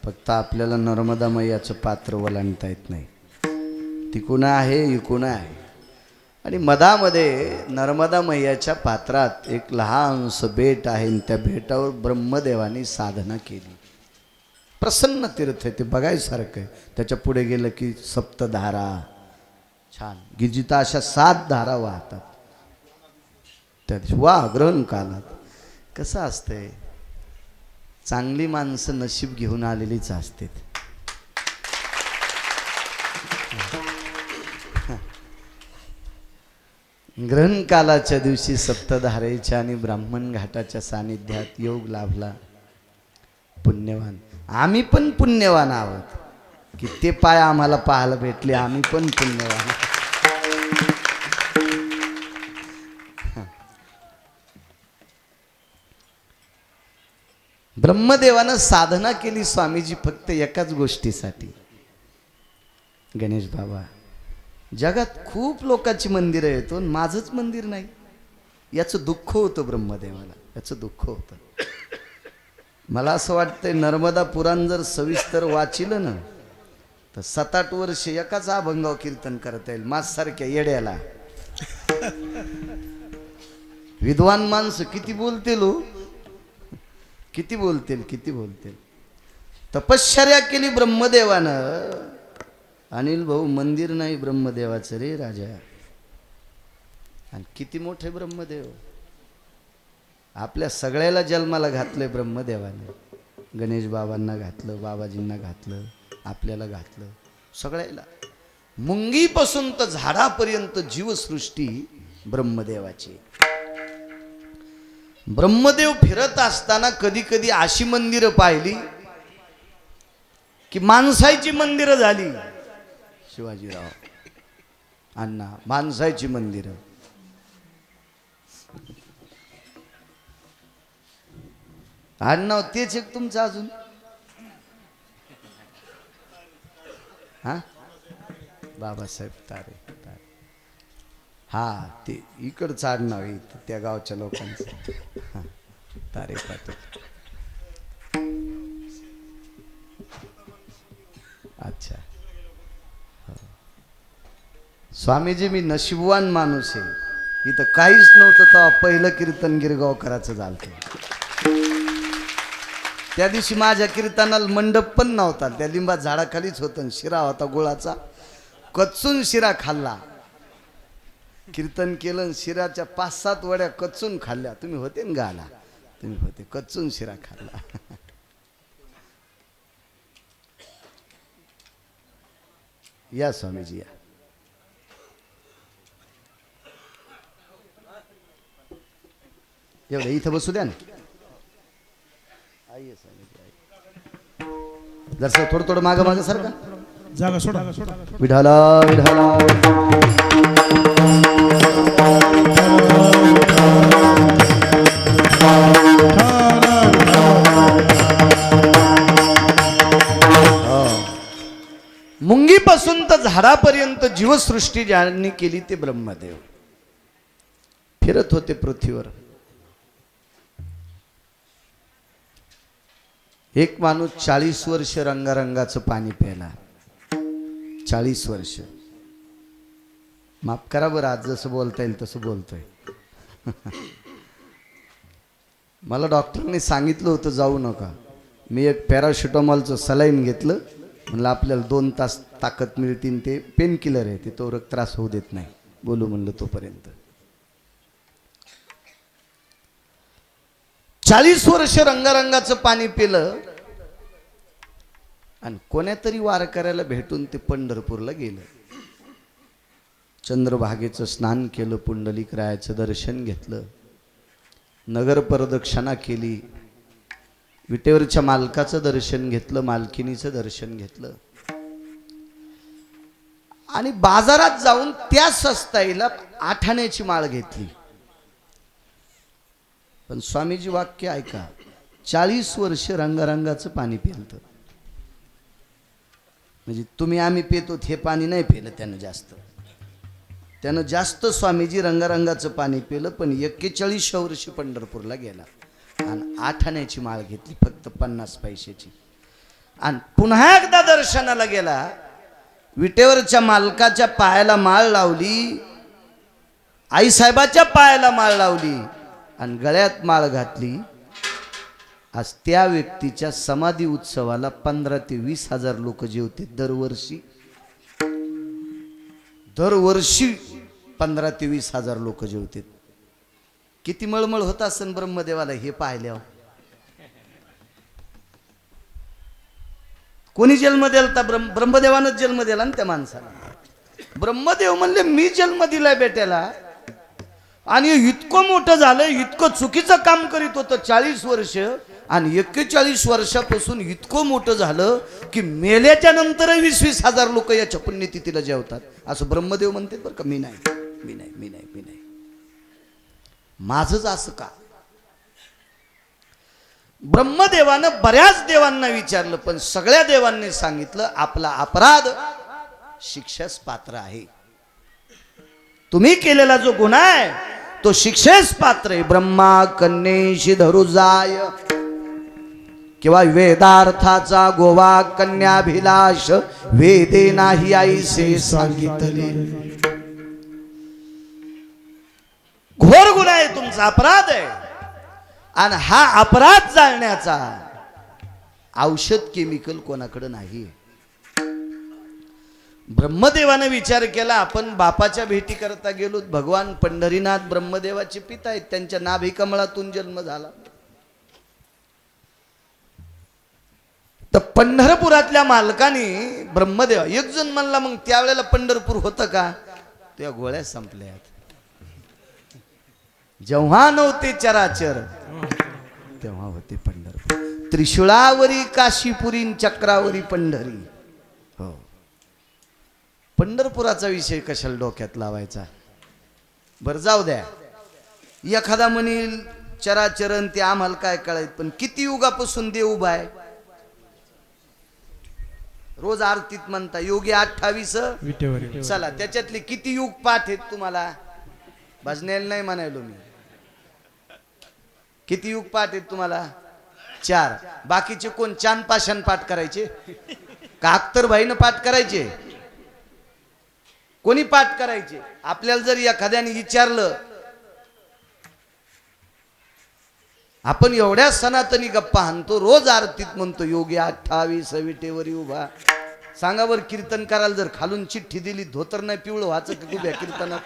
फक्त आपल्याला नर्मदा मैयाचं पात्र ओलांडता येत नाही. तिकून आहे इकून आहे. आणि मधामध्ये नर्मदा मैयाच्या पात्रात एक लहानसं बेट आहे. त्या बेटावर ब्रह्मदेवानी साधना केली. प्रसन्न तीर्थ आहे ते, बघायसारखं आहे. त्याच्या पुढे गेलं की सप्तधारा छान गिजिता अशा 7 धारा वाहतात. त्या ग्रहण कालात कसं असतंय, चांगली माणसं नशीब घेऊन आलेलीच असते. ग्रहण कालाच्या दिवशी सप्तधारेच्या आणि ब्राह्मण घाटाच्या सानिध्यात योग लाभला. पुण्यवान आम्ही पण पुण्यवान आहोत की ते पाय आम्हाला पाहायला भेटले. आम्ही पण पुण्यवान. ब्रह्मदेवानं साधना केली स्वामीजी फक्त एकाच गोष्टीसाठी. गणेश बाबा, जगात खूप लोकांची मंदिरं आहेत, माझंच मंदिर नाही. याचं दुःख होतं ब्रह्मदेवाला, याचं दुःख होतं. मला असं वाटतंय नर्मदा पुराण जर सविस्तर वाचिलं ना तर 7-8 वर्ष एकाच अभंगाव कीर्तन करता येईल माझ्यासारख्या येड्याला. विद्वान माणसं किती बोलतील हो, किती बोलतील. तपश्चर्या केली ब्रह्मदेवानं. अनिल भाऊ, मंदिर नाही ब्रह्मदेवाचं रे राजा. आणि किती मोठे ब्रह्मदेव. आपल्या सगळ्याला जन्माला घातलंय ब्रह्मदेवानं. गणेश बाबांना घातलं, बाबाजींना घातलं, आपल्याला घातलं, सगळ्याला. मुंगीपासून तर झाडापर्यंत जीवसृष्टी ब्रह्मदेवाची. ब्रह्मदेव फिरत असताना कधी कधी अशी मंदिरं पाहिली की माणसाची मंदिरं झाली. शिवाजीराव अण्णा, माणसाची मंदिरं. अण्णा तेच एक तुमचं अजून. हा, बाबासाहेब तारे. हा, ते इकडचं आडनाव आहे त्या गावच्या लोकांचं. हा, तारे पाटील. अच्छा. हो. स्वामीजी, मी नशीबवान माणूस आहे. इथं काहीच नव्हतं तेव्हा पहिलं कीर्तन गिरगावकराचं झालं. त्या दिवशी माझ्या कीर्तनाला मंडप पण नव्हता. त्या लिंबा झाडाखालीच होतं. शिरा होता गुळाचा. कच्चून शिरा खाल्ला. कीर्तन केलं, शिराच्या 5-7 वड्या कच्चून खाल्ल्या. तुम्ही होते ना गाला, तुम्ही होते. कच्चून शिरा खाल्ला. या स्वामीजी या. एवढं इथं बसू द्या ना. जरसं थोडं थोडं मागं मागं सारखा जागा सोडा. विठाला विठाला. मुंगीपासून तर झाडापर्यंत जीवसृष्टी ज्यांनी केली ते ब्रह्मदेव फिरत होते पृथ्वीवर. एक माणूस 40 वर्ष रंगारंगाचं पाणी प्यायला. 40 वर्ष. माफ करा बरं, आज जसं बोलता येईल तसं बोलतोय. मला डॉक्टरने सांगितलं होतं जाऊ नका. मी एक पॅरासिटामॉलचं सलाईन घेतलं. म्हणलं आपल्याला 2 तास ताकद मिळतील. ते पेन किलर आहे, ते तो त्रास होऊ देत नाही. बोलू म्हणलं तोपर्यंत. 40 वर्ष रंगारंगाचं पाणी पिलं आणि कोण्यातरी वारकऱ्याला भेटून ते पंढरपूरला गेलं. चंद्रभागेचं स्नान केलं, पुंडलिक रायाचं दर्शन घेतलं, नगर प्रदक्षिणा केली, विटेवरच्या मालकाचं दर्शन घेतलं, मालकिनीचं दर्शन घेतलं आणि बाजारात जाऊन त्या सस्ताईला आठाण्याची माळ घेतली. पण स्वामीजी वाक्य ऐका, 40 वर्ष रंगारंगाचं पाणी पिलतं. म्हणजे तुम्ही आम्ही पितो हे पाणी नाही पिलं त्यानं जास्त स्वामीजी रंगारंगाचं पाणी पिलं. पण 41 वर्ष पंढरपूरला गेला आणि आठाण्याची माळ घेतली फक्त 50 पैशाची. आणि पुन्हा एकदा दर्शनाला गेला, विटेवरच्या मालकाच्या पायाला माळ लावली, आईसाहेबाच्या पायाला माळ लावली आणि गळ्यात माळ घातली. आज त्या व्यक्तीच्या समाधी उत्सवाला 15,000 ते 20,000 लोक जेवते दरवर्षी. दरवर्षी 15,000 ते 20,000 लोक जेवतात. किती मळमळ होत असेल ब्रह्मदेवाला हे पाहिल्यावर. कोणी जन्म दिला? ब्रह्मदेवानंच जन्म दिला ना त्या माणसाला. ब्रह्मदेव म्हणले मी जन्म दिलाय बेट्याला आणि इतकं मोठं झालं, इतकं चुकीचं काम करीत होतं 40 वर्ष आणि 41 वर्षापासून इतकं मोठं झालं की मेल्याच्या नंतर 20,000 लोक याच्या पुण्यतिथीला जेवतात. असं ब्रह्मदेव म्हणते बरं का. मी नाही. माझंच असं का? ब्रह्मदेवानं बऱ्याच देवांना विचारलं पण सगळ्या देवांनी सांगितलं आपला अपराध शिक्षेस पात्र आहे. तुम्ही केलेला जो गुन्हा आहे तो शिक्षेस पात्र आहे. ब्रह्मा कन्येशी धरू जाय किंवा वेदार्थाचा गोवा कन्याभिलाष वेदे नाही आईसे सांगितले. घोर गुन्हा आहे तुमचा, अपराध आहे. आणि हा अपराध जाळण्याचा औषध केमिकल कोणाकडे नाही. ब्रह्मदेवाने विचार केला, आपण बापाच्या भेटी करता गेलो. भगवान पंढरीनाथ ब्रह्मदेवाचे पिता आहेत, त्यांच्या नाभी कमळातून जन्म झाला. तर पंढरपुरातल्या मालकाने ब्रह्मदेव एक जण म्हणला, मग त्यावेळेला पंढरपूर होतं का? त्या गोळ्या संपल्यात. जेव्हा नव्हते चराचर तेव्हा होते पंढरपूर. त्रिशूळावरी काशीपुरी चक्रावरी पंढरी. हो, पंढरपुराचा विषय कशाला डोक्यात लावायचा? बर जाऊ द्या. एखादा म्हणील चराचरण ते आम्हाला काय कळायत, पण किती युगापासून देव उभा आहे? रोज आरतीत म्हणता योगी 28 विटेवर चला, त्याच्यातले किती युग पाठ आहेत तुम्हाला? भजनेल नाही म्हणायलो मी. किती युग पाठ आहेत तुम्हाला? 4. बाकीचे कोण चांद पाषाण पाठ करायचे का अख्तरभाईनं पाठ करायचे? कोणी पाठ करायचे? आपल्याला जर एखाद्याने विचारलं, आपण एवढ्या सनातनी गप्पा हाणतो, रोज आरतीत म्हणतो योगी 28 विटेवरी उभा. सांगा बर, कीर्तन करायला जर खालून चिठ्ठी दिली, धोतर नाही पिवळं व्हायचं की उभ्या कीर्तनात?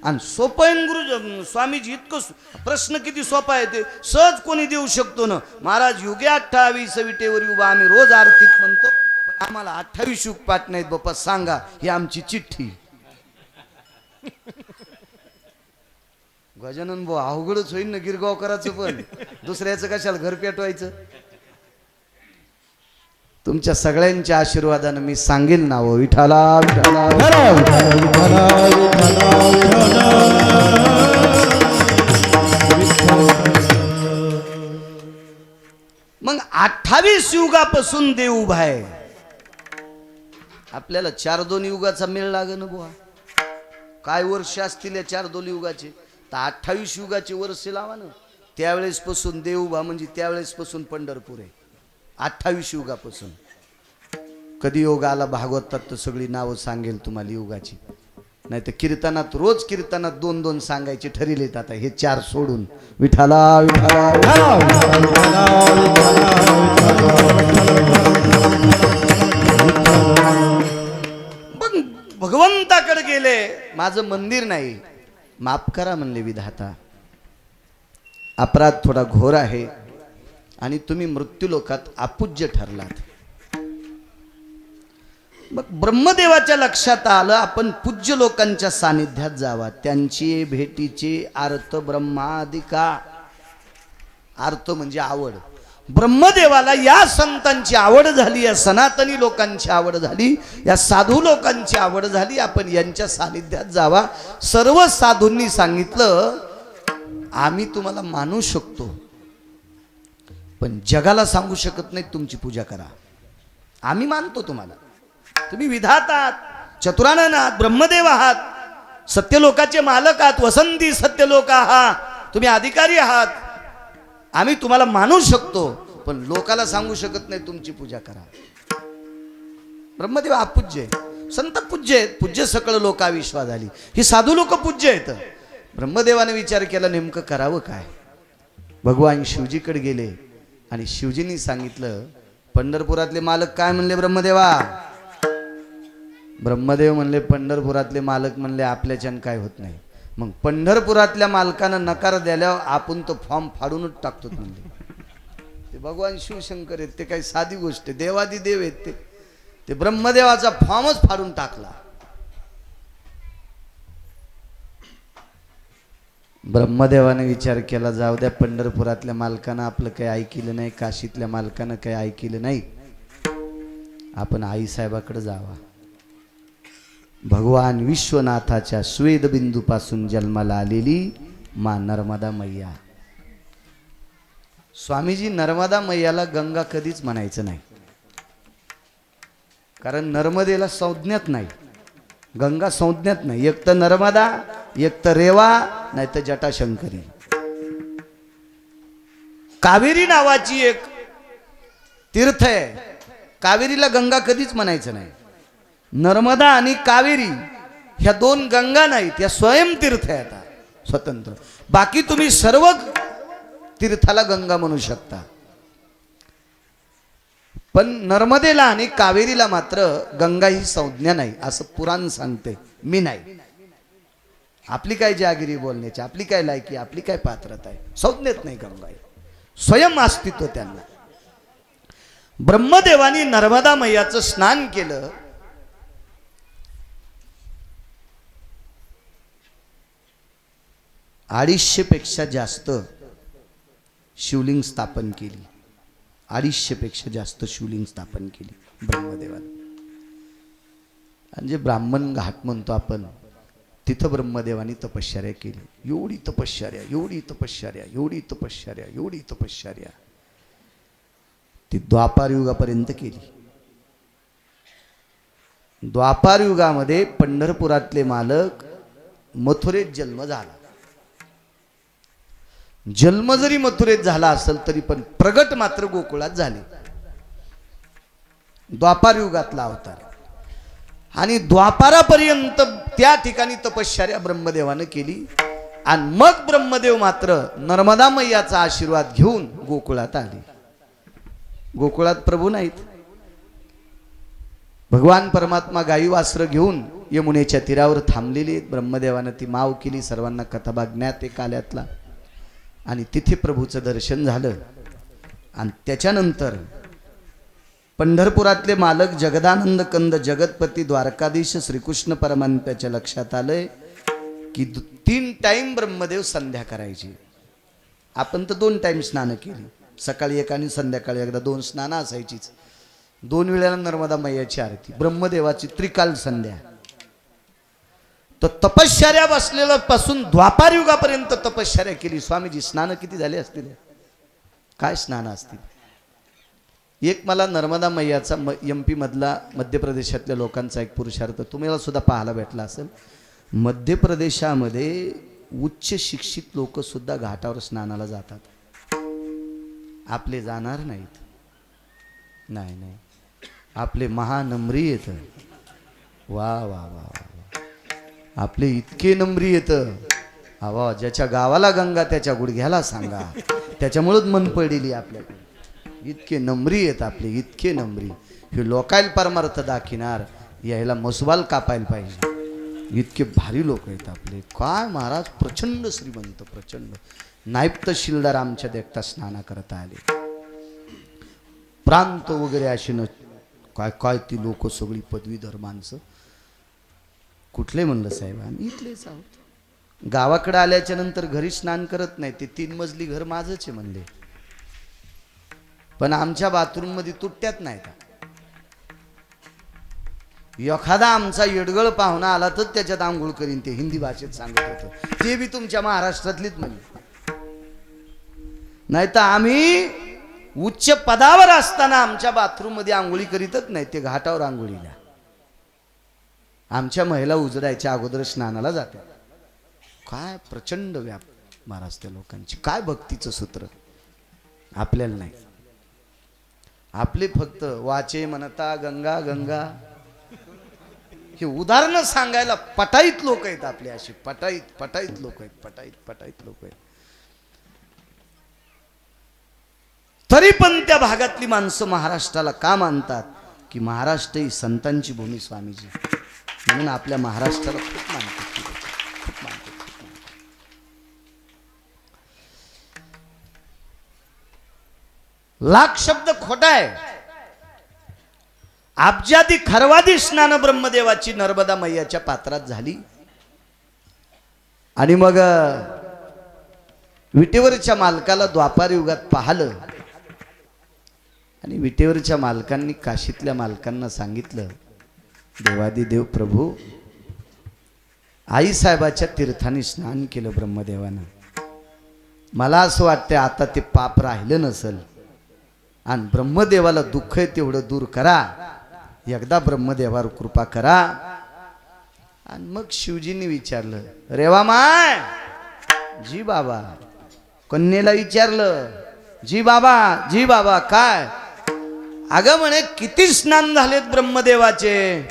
आणि सोपं आहे गुरु स्वामीजी, इतकं प्रश्न किती सोपा आहे, ते सहज कोणी देऊ शकतो ना. महाराज योगी 28 विटेवरी उभा आम्ही रोज आरतीत म्हणतो, पण आम्हाला 28 युग पाठ नाहीत बाप्पा, सांगा, ही आमची चिठ्ठी. गजानन भाऊ अवघडच होईल ना गिरगावकराचं, पण दुसऱ्याचं कशाला घर पेटवायचं? तुमच्या सगळ्यांच्या आशीर्वादानं मी सांगेल ना, हो विठाला विठाला मग 28 युगापासून देव उभा आहे. आपल्याला 4-2 युगाचा मेळ लागे ना बुवा. काय वर्ष असतील या 4-2 युगाचे? तर 28 युगाचे वर्ष लावा ना. त्यावेळेस पासून देव उभा म्हणजे त्यावेळेस पासून पंढरपूर आहे. 28 युगापासून. कधी योग आला भागवतात तर सगळी नावं सांगेल तुम्हाला युगाची. नाही तर कीर्तनात रोज कीर्तनात 2-2 सांगायचे ठरलेत. आता हे 4 सोडून विठाला विठाला मग भगवंताकडे गेले. माझं मंदिर नाही, माफ करा म्हणले विधाता, अपराध थोडा घोर आहे आणि तुम्ही मृत्यू लोकात अपूज्य ठरलात. मग ब्रह्मदेवाच्या लक्षात आलं आपण पूज्य लोकांच्या सानिध्यात जावा. त्यांची भेटीचे अर्थ ब्रह्मादिका. अर्थ म्हणजे आवड. ब्रह्मदेवाला या संतांची आवड झाली, या सनातनी लोकांची आवड झाली, या साधू लोकांची आवड झाली. आपण यांच्या सानिध्यात जावा. सर्व साधूंनी सांगितलं, आम्ही तुम्हाला मानू शकतो पण जगाला सांगू शकत नाही तुमची पूजा करा. आम्ही मानतो तुम्हाला, तुम्ही विधाता आहात, चतुरानन आहात, ब्रह्मदेव आहात, सत्यलोकाचे मालक आहात, वसंती सत्यलोक आहात, तुम्ही अधिकारी आहात. आम्ही तुम्हाला मानू शकतो पण लोकाला सांगू शकत नाही तुमची पूजा करा. ब्रह्मदेव अपूज्य आहे, संत पूज्य आहेत, पूज्य सकळ लोकाविश्वा झाली. ही साधू लोक पूज्य आहेत. ब्रह्मदेवाने विचार केला नेमकं करावं काय. भगवान शिवजीकडे गेले आणि शिवजींनी सांगितलं, पंढरपुरातले मालक काय म्हणले ब्रह्मदेवा? ब्रह्मदेव म्हणले, पंढरपुरातले मालक म्हणले आपल्याच्यान काय होत नाही. मग पंढरपुरातल्या मालकानं नकार द्याल्यावर आपण तो फॉर्म फाडूनच टाकतो म्हणले. ते भगवान शिवशंकर आहेत, ते काही साधी गोष्ट आहे, देवादी देव आहेत. ते ब्रह्मदेवाचा फॉर्मच फाडून टाकला. ब्रह्मदेवाने विचार केला, जाऊ द्या, पंढरपुरातल्या मालकानं आपलं काही ऐकलं नाही, काशीतल्या मालकानं काही ऐकलं नाही, आपण आईसाहेबाकडे जावा. भगवान विश्वनाथाच्या स्वेदबिंदूपासून जन्माला आलेली मा नर्मदा मैया. स्वामीजी नर्मदा मैयाला गंगा कधीच म्हणायचं नाही, कारण नर्मदेला संज्ञात नाही, गंगा संज्ञात नाही. एक तर नर्मदा, एक तर रेवा, नाही तर जटाशंकरी. कावेरी नावाची एक तीर्थ आहे, कावेरीला गंगा कधीच म्हणायचं नाही. नर्मदा आणि कावेरी ह्या 2 गंगा नाहीत, त्या स्वयंतीर्थ आहेत स्वतंत्र. बाकी तुम्ही सर्व तीर्थाला गंगा म्हणू शकता, पण नर्मदेला आणि कावेरीला मात्र गंगा ही संज्ञा नाही, असं पुराण सांगते. मी नाही. आपली काय जहागिरी बोलण्याची, आपली काय लायकी, आपली काय पात्रता आहे? संज्ञेत नाही गंगा, स्वयं अस्तित्व त्यांना. ब्रह्मदेवानी नर्मदा मैयाचं स्नान केलं. 250 पेक्षा जास्त शिवलिंग स्थापन केली. 250 पेक्षा जास्त शिवलिंग स्थापन केली ब्रह्मदेवाने. म्हणजे ब्राह्मण घाट म्हणतो आपण, तिथं ब्रह्मदेवानी तपश्चर्या केली. एवढी तपश्चर्या, एवढी तपश्चर्या, एवढी तपश्चर्या, एवढी तपश्चर्या ती द्वापार युगापर्यंत केली. द्वापार युगामध्ये पंढरपुरातले मालक मथुरेत जन्म झाला. जन्म जरी मथुरेत झाला असेल तरी पण प्रगट मात्र गोकुळात झाले. द्वापार युगातला अवतार. आणि द्वापारापर्यंत त्या ठिकाणी तपश्चर्या ब्रह्मदेवानं केली. आणि मग ब्रह्मदेव मात्र नर्मदा मैयाचा आशीर्वाद घेऊन गोकुळात आले. गोकुळात प्रभू नाहीत. भगवान परमात्मा गायी वासरं घेऊन यमुनेच्या तीरावर थांबलेले आहेत. ब्रह्मदेवानं ती माव केली. सर्वांना कथाभाग ज्ञात आहे काल्यातला. आणि तिथे प्रभूचं दर्शन झालं. आणि त्याच्यानंतर पंढरपुरातले मालक जगदानंद कंद जगतपती द्वारकाधीश श्रीकृष्ण परमात्म्याच्या लक्षात आलंय की 3 टाइम ब्रह्मदेव संध्या करायची. आपण तर 2 टाइम स्नान केली. सकाळी एक आणि संध्याकाळी एकदा 2 स्नानं असायचीच. 2 वेळेला नर्मदा मैयाची आरती. ब्रह्मदेवाची त्रिकाल संध्या. तर तपश्चर्या बसलेला पासून द्वापार युगापर्यंत तपश्चर्या केली. स्वामीजी स्नान किती झाले असतील? काय स्नान असतील? एक मला नर्मदा मैयाचा MP मधला मध्य प्रदेशातल्या लोकांचा एक पुरुषार्थ तुम्हाला सुद्धा पाहायला भेटला असेल. मध्य प्रदेशामध्ये उच्च शिक्षित लोक सुद्धा घाटावर स्नानाला जातात. आपले जाणार नाहीत. नाही नाही, आपले महानम्री येत. वा वा वा, आपले इतके नम्री येतं. हवा ज्याच्या गावाला गंगा त्याच्या गुडघ्याला सांगा. त्याच्यामुळेच मन पडलेली आपल्याकडे. इतके नम्री येत आपले, इतके नम्री. हे लोकायला परमार्थ दाखिनार, यायला मसवाल कापायला पाहिजे. इतके भारी लोक आहेत आपले. काय महाराज, प्रचंड श्रीमंत, प्रचंड. नायब तहसीलदार आमच्या देखता स्नाना करता आले. प्रांत वगैरे असे न काय काय ती लोक सगळी पदवीधर माणसं. कुठले म्हणलं साहेब? आम्ही इथलेच आहोत. गावाकडे आल्याच्या नंतर घरी स्नान करत नाही. ते 3 मजली घर माझंच आहे म्हणले. पण आमच्या बाथरूम मध्ये तुट्यात नाही का? एखादा आमचा येडगळ पाहुणा आला तर त्याच्यात आंघोळ करीन. ते हिंदी भाषेत सांगत होतं. ते बी तुमच्या महाराष्ट्रातलीच म्हणजे. नाही तर आम्ही उच्च पदावर असताना आमच्या बाथरूम मध्ये आंघोळी करीतच नाही. ते घाटावर आंघोळीला. आमच्या महिला उजडायच्या अगोदर स्नानाला जातात. काय प्रचंड व्याप महाराज त्या लोकांची. काय भक्तीचं सूत्र. आपल्याला नाही. आपले फक्त वाचे म्हणता गंगा गंगा. हे उदाहरणं सांगायला पटाईत लोक आहेत आपले. अशी पटाईत लोक आहेत. पटाईत लोक आहेत. तरी पण त्या भागातली माणसं महाराष्ट्राला का मानतात? की महाराष्ट्र ही संतांची भूमी स्वामीजी. म्हणून आपल्या महाराष्ट्राला खूप मानतात. खूप मानतात. लाख शब्द खोटा आहे. अब्जादी खरवादी स्नान ब्रह्मदेवाची नर्मदा मैयाच्या पात्रात झाली. आणि मग विटेवरच्या मालकाला द्वापार युगात पाहिलं. आणि विटेवरच्या मालकांनी काशीतल्या मालकांना सांगितलं, देवादिदेव प्रभू, आईसाहेबाच्या तीर्थाने स्नान केलं ब्रह्मदेवानं. मला असं वाटतं आता ते पाप राहिलं नसल. आणि ब्रह्मदेवाला दुःख आहे तेवढं दूर करा. एकदा ब्रह्मदेवावर कृपा करा. आणि मग शिवजींनी विचारलं, रेवा माय. जी बाबा. कन्येला विचारलं, जी बाबा काय? अगं म्हणे किती स्नान झालेत ब्रह्मदेवाचे?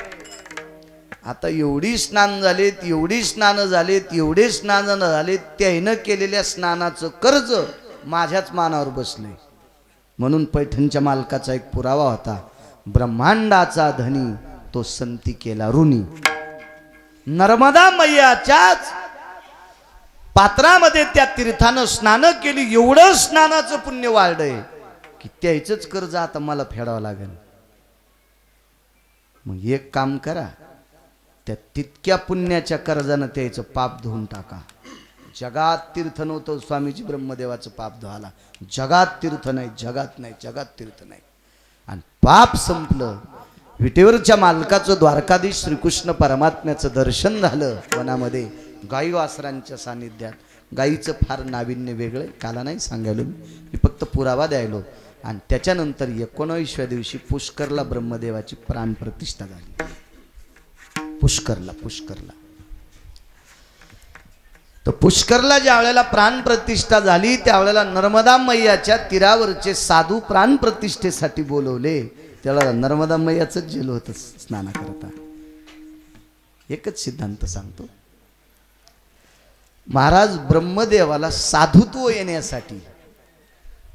आता एवढी स्नान झालेत, एवढे स्नान झालेत. त्यानं केलेल्या स्नानाचं कर्ज माझ्याच मानावर बसले. म्हणून पैठणच्या मालकाचा एक पुरावा होता, ब्रह्मांडाचा धनी तो संती केला ऋणी. नर्मदा मैयाच्याच पात्रामध्ये त्या तीर्थानं स्नान केली. एवढं स्नानाचं पुण्य वाढलंय की त्याचंच कर्ज आता मला फेडावं लागेल. मग एक काम करा, त्या तितक्या पुण्याच्या कर्जानं त्याचं पाप धुवून टाका. जगात तीर्थ नव्हतं, स्वामीजी ब्रह्मदेवाचं पाप धुवाला. जगात तीर्थ नाही, जगात नाही, जगात तीर्थ नाही. आणि पाप संपलं. विटेवरच्या मालकाचं द्वारकाधीश श्रीकृष्ण परमात्म्याचं दर्शन झालं वनामध्ये गाई वासरांच्या सानिध्यात. गाईचं फार नाविन्य वेगळं, काला नाही सांगायलो मी फक्त पुरावा द्यायलो. आणि त्याच्यानंतर 19व्या दिवशी पुष्करला ब्रह्मदेवाची प्राणप्रतिष्ठा झाली. पुष्करला तर पुष्करला ज्या वेळेला प्राणप्रतिष्ठा झाली त्यावेळेला नर्मदा मैयाच्या तीरावरचे साधू प्राणप्रतिष्ठेसाठी बोलवले. त्यावेळेला नर्मदा मैयाचंच जेल होतं स्नानाकरता. एकच सिद्धांत सांगतो, महाराज ब्रह्मदेवाला साधुत्व येण्यासाठी,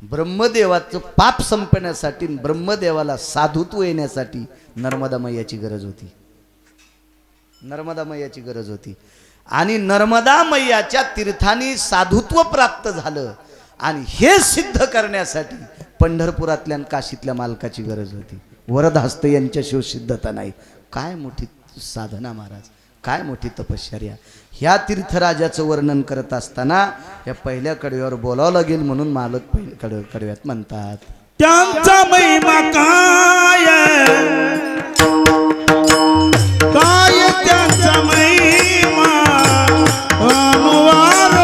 ब्रह्मदेवाचं पाप संपण्यासाठी, ब्रह्मदेवाला साधुत्व येण्यासाठी नर्मदा मैयाची गरज होती. नर्मदा मैयाची गरज होती. आणि नर्मदा मैयाच्या तीर्थानी साधुत्व प्राप्त झालं. आणि हे सिद्ध करण्यासाठी पंढरपुरातल्या आणि काशीतल्या मालकाची गरज होती. वरदहस्त यांच्याशिवाय सिद्धता नाही. काय मोठी साधना महाराज, काय मोठी तपश्चर्या. ह्या तीर्थराजाचं वर्णन करत असताना या पहिल्या कडव्यावर बोलावं लागेल म्हणून मालक पहिल्या कडव्यात म्हणतात, त्यांचा महिमा काय काय त्यांचा महिमा अनुवारवार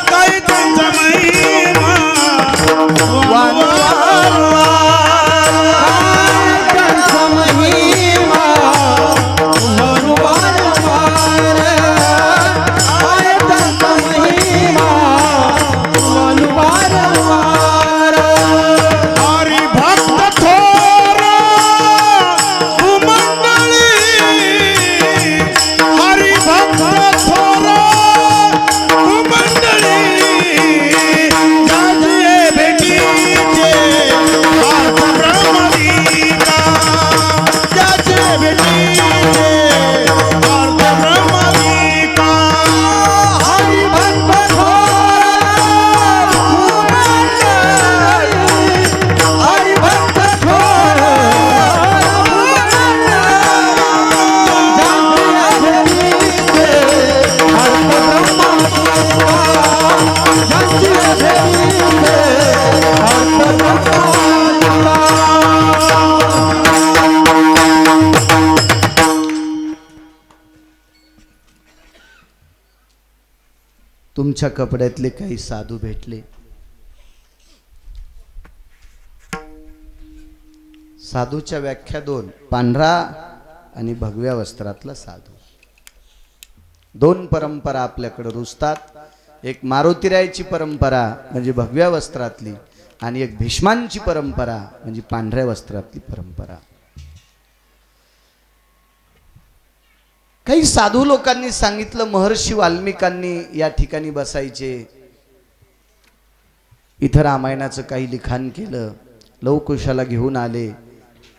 काय त्यांचा महिमा त्यांचा महिमा तुमच्या कपड्यातले काही साधू भेटले. साधूच्या व्याख्या दोन, पांढरा आणि भगव्या वस्त्रातला साधू. दोन परंपरा आपल्याकडे रुजतात. एक मारुतीरायची परंपरा म्हणजे भगव्या वस्त्रातली, आणि एक भीष्मांची परंपरा म्हणजे पांढऱ्या वस्त्रातली परंपरा. काही साधू लोकांनी सांगितलं, महर्षी वाल्मिकांनी या ठिकाणी बसायचे, इथं रामायणाचं काही लिखाण केलं, लवकुशाला घेऊन आले,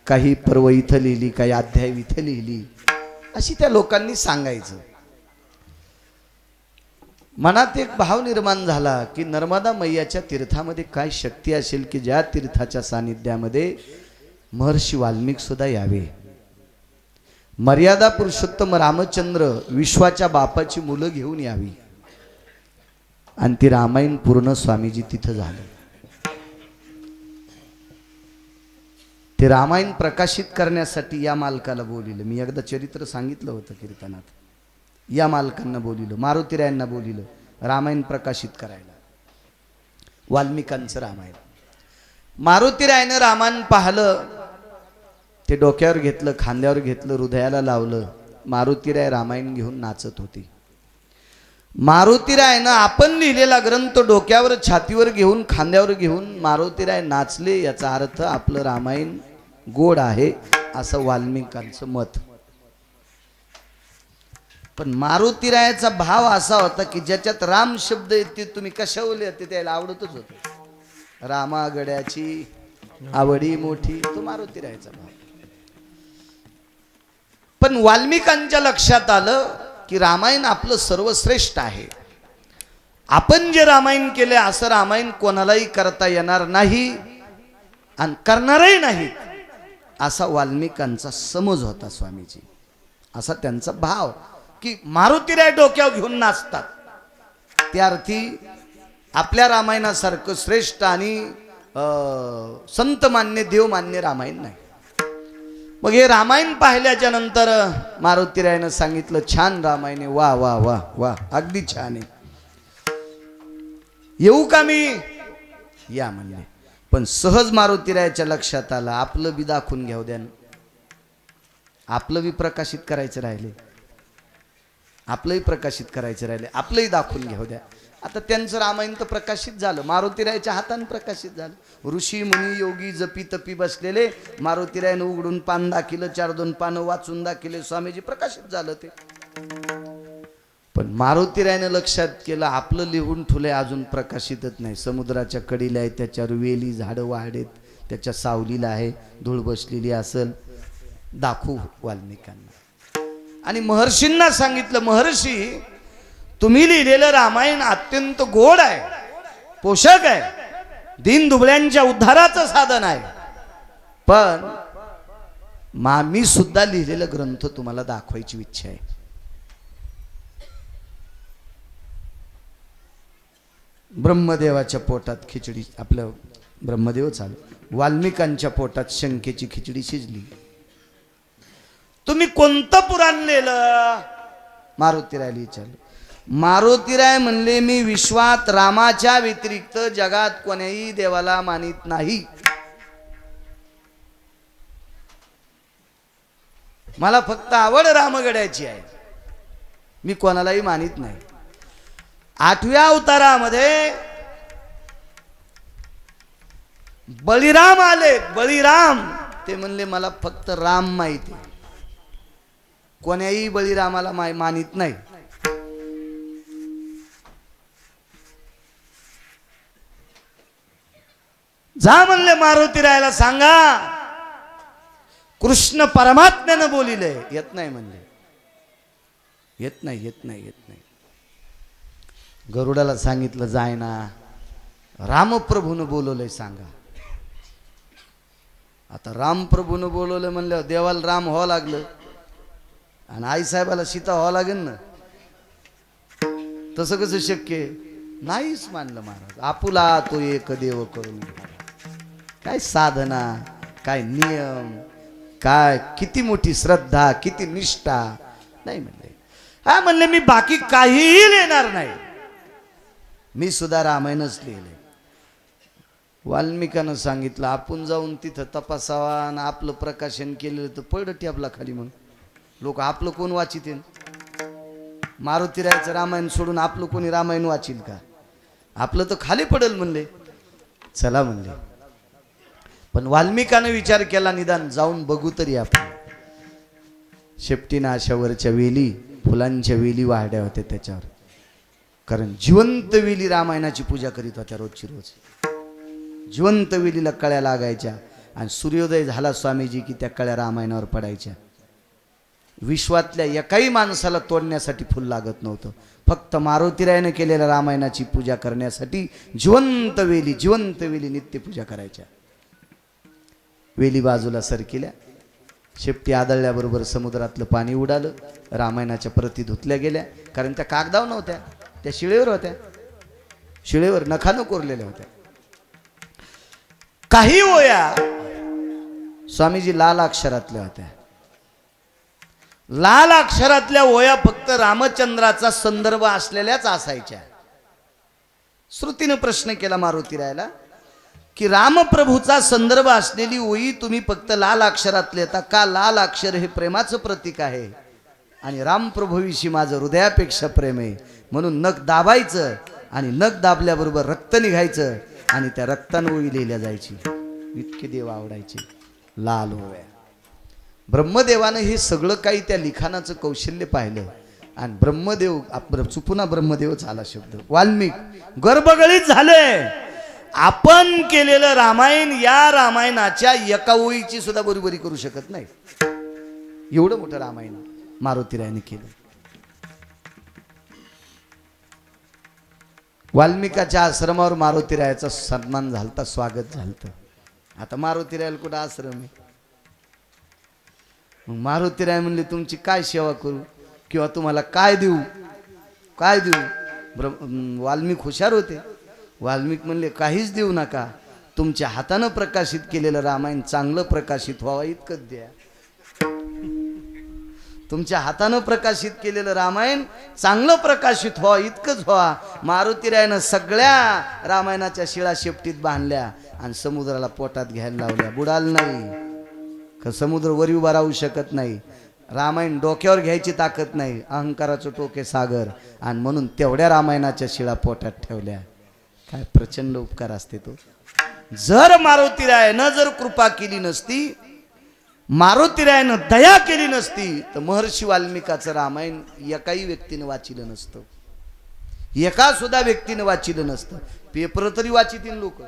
काही पर्व इथं लिहिली, काही अध्याय इथं लिहिली, अशी त्या लोकांनी सांगायचं. मनात एक भाव निर्माण झाला की नर्मदा मैयाच्या तीर्थामध्ये काय शक्ती असेल की ज्या तीर्थाच्या सानिध्यामध्ये महर्षी वाल्मिक सुद्धा यावे. मर्यादा पुरुषोत्तम रामचंद्र विश्वाच्या बापाची मुलं घेऊन यावी. आणि ती रामायण पूर्ण स्वामीजी तिथं झालं. ते रामायण प्रकाशित करण्यासाठी या मालकाला बोलिलं. मी एकदा चरित्र सांगितलं होतं कीर्तनात. या मालकांना बोलिलं, मारुतीरायांना बोलिलं रामायण प्रकाशित करायला, वाल्मिकांचं रामायण. मारुतीरायनं रामायण पाहिलं, ते डोक्यावर घेतलं, खांद्यावर घेतलं, हृदयाला लावलं. मारुतीराय रामायण घेऊन नाचत होती. मारुतीरायनं आपण लिहिलेला ग्रंथ डोक्यावर, छातीवर घेऊन, खांद्यावर घेऊन मारुतीराय नाचले. याचा अर्थ आपलं रामायण गोड आहे असं वाल्मिकांचं मत. पण मारुतीरायाचा भाव असा होता की ज्याच्यात राम शब्द येते तुम्ही कशावले येते त्याला आवडतच होतं. रामागड्याची आवडी मोठी, तो मारुतीरायाचा भाव. पण वाल्मिकांच्या लक्षात आलं की रामायण आपलं सर्वश्रेष्ठ आहे. आपण जे रामायण केले असं रामायण कोणालाही करता येणार नाही आणि करणारही नाही, असा वाल्मिकांचा समज होता स्वामीजी. असा त्यांचा भाव की मारुतीराय डोक्यावर घेऊन नाचतात. त्या अर्थी आपल्या रामायणासारखं श्रेष्ठ आणि संत मान्य देव मान्य रामायण नाही. मग हे रामायण पाहिल्याच्या नंतर मारुतीरायनं सांगितलं, छान रामायण आहे, वा वा वा वा, अगदी छान आहे, येऊ का मी? या म्हणले. पण सहज मारुतीरायाच्या लक्षात आलं, आपलं बी दाखवून घ्याव द्या, आपलं बी प्रकाशित करायचं राहिले, आपलंही प्रकाशित करायचं राहिले, आपलंही दाखवून घ्याव द्या. आता त्यांचं रामायण तर प्रकाशित झालं, मारुतीरायाच्या हाताने प्रकाशित झालं. ऋषी मुनी योगी जपी तपी बसलेले, मारुतीरायानं उघडून पान दाखिलं, 4-2 पानं वाचून दाखिले, स्वामीजी प्रकाशित झालं ते. पण मारुतीरायानं लक्षात केलं, आपलं लिहून ठेवलंय अजून प्रकाशितच नाही. समुद्राच्या कडीला आहे, त्याच्यावर वेली झाडं वाढेत, त्याच्या सावलीला आहे, धूळ बसलेली असल, दाखवू वाल्मिकांना. आणि महर्षींना सांगितलं, महर्षी तुम्ही लिहिलेलं रामायण अत्यंत गोड आहे, पोषक आहे, दीन दुबळ्यांच्या उद्धाराचं साधन आहे. पण मी सुद्धा लिहिलेलं ग्रंथ तुम्हाला दाखवायची इच्छा आहे. ब्रह्मदेवाच्या पोटात खिचडी, आपलं ब्रह्मदेव चालू, वाल्मिकांच्या पोटात शंखेची खिचडी शिजली. तुम्ही कोणतं पुराण लिहिलं? मारुतीरायाला विचारलं. मारुतीराय म्हणले, मी विश्वात रामाच्या व्यतिरिक्त जगात कोण्याही देवाला मानित नाही. मला फक्त आवड रामगड्याची आहे, मी कोणालाही मानित नाही. 8व्या अवतारामध्ये बळीराम आले. बळीराम ते म्हणले, मला फक्त राम माहिती, कोण्याही बळीरामाला मानित नाही. जा म्हणले मारुतीरायाला सांगा, कृष्ण परमात्म्यानं बोलिले. येत नाही म्हणले, येत नाही, येत नाही, येत नाही. गरुडाला सांगितलं, जाय ना, रामप्रभूनं बोलवलंय सांगा. आता रामप्रभूनं बोलवलं म्हणलं, देवाला राम व्हावं लागलं आणि आईसाहेबाला सीता व्हावं लागेल ना. तसं कसं शक्य? नाहीच मानलं महाराज. आपुला तो एक देव करून, काय साधना, काय नियम, काय किती मोठी श्रद्धा, किती निष्ठा. नाही म्हणले. हा म्हणले, मी बाकी काहीही लिहिणार नाही, मी सुद्धा रामायणच लिहिले. वाल्मिकानं सांगितलं, आपण जाऊन तिथं तपासावा आणि आपलं प्रकाशन केलेलं तर पडलं टेबला खाली. मग लोक आपलं कोण वाचित? मारुतीरायाचं रामायण सोडून आपलं कोणी रामायण वाचिल का? आपलं तर खाली पडेल म्हणले. चला म्हणले. पण वाल्मिकानं विचार केला, निदान जाऊन बघू तरी आपण. शेपटीनं अशावरच्या वेली, फुलांच्या वेली वाढल्या होत्या त्याच्यावर, कारण जिवंत वेली रामायणाची पूजा करीत होत्या रोजची रोज. जिवंत वेलीला कळ्या लागायच्या आणि सूर्योदय झाला स्वामीजी की त्या कळ्या रामायणावर पडायच्या. विश्वातल्या एकाही माणसाला तोडण्यासाठी फुल लागत नव्हतं, फक्त मारुतीरायानं केलेल्या रामायणाची पूजा करण्यासाठी जिवंत वेली नित्य पूजा करायच्या. वेली बाजूला सरकिल्या, शेपटी आदळल्याबरोबर समुद्रातलं पाणी उडालं, रामायणाच्या प्रती धुतल्या गेल्या, कारण त्या कागदावर नव्हत्या, त्या शिळेवर होत्या, शिळेवर नखानं कोरलेल्या होत्या. काही ओया स्वामीजी लाल अक्षरातल्या होत्या. लाल अक्षरातल्या ओया फक्त रामचंद्राचा संदर्भ असलेल्याच असायच्या. श्रुतीनं प्रश्न केला मारुतीरायाला की रामप्रभूचा संदर्भ असलेली ओई तुम्ही फक्त लाल अक्षरात लिहिता का? लाल अक्षर हे प्रेमाचं प्रतीक आहे आणि रामप्रभूविषयी माझं हृदयापेक्षा प्रेम आहे, म्हणून नख दाबायचं आणि नख दाबल्याबरोबर रक्त निघायचं आणि त्या रक्तानं ओई लिहिल्या जायची. इतके देव आवडायचे लाल ओव्या. ब्रह्मदेवानं हे सगळं काही त्या लिखाणाचं कौशल्य पाहिलं आणि ब्रह्मदेव, पुन्हा ब्रह्मदेवच आला शब्द, वाल्मिक गर्भगळीत झाले. आपण केलेलं रामायण या रामायणाच्या एका ओळीची सुद्धा बरोबरी करू शकत नाही. एवढं मोठं रामायण मारुतीरायाने केलं. वाल्मिकाच्या आश्रमावर मारुतीरायाचा सन्मान झालता, स्वागत झालतं. आता मारुतीरायाला कुठं आश्रम आहे? मग मारुतीराय म्हणले तुमची काय सेवा करू किंवा तुम्हाला काय देऊ, काय देऊ? वाल्मिक हुशार होते. वाल्मिक म्हणले काहीच देऊ नका, तुमच्या हातानं प्रकाशित केलेलं रामायण चांगलं प्रकाशित व्हावं इतकंच द्या. तुमच्या हातानं प्रकाशित केलेलं रामायण चांगलं प्रकाशित व्हावं इतकंच व्हावा. मारुतीरायानं सगळ्या रामायणाच्या शिळा शेपटीत बांधल्या आणि समुद्राला पोटात घ्यायला लावल्या. बुडाल नाही का समुद्र वरी उभा राहू शकत नाही. रामायण डोक्यावर घ्यायची ताकद नाही, अहंकाराचं टोके सागर, आणि म्हणून तेवढ्या रामायणाच्या शिळा पोटात ठेवल्या. काय प्रचंड उपकार असते तो. जर मारुतीरायानं जर कृपा केली नसती, मारुतीरायानं दया केली नसती, तर महर्षी वाल्मिकाचं रामायण एकाही व्यक्तीनं वाचिलं नसतं, एका सुद्धा व्यक्तीनं वाचिलं नसतं. पेपर तरी वाचितील लोक,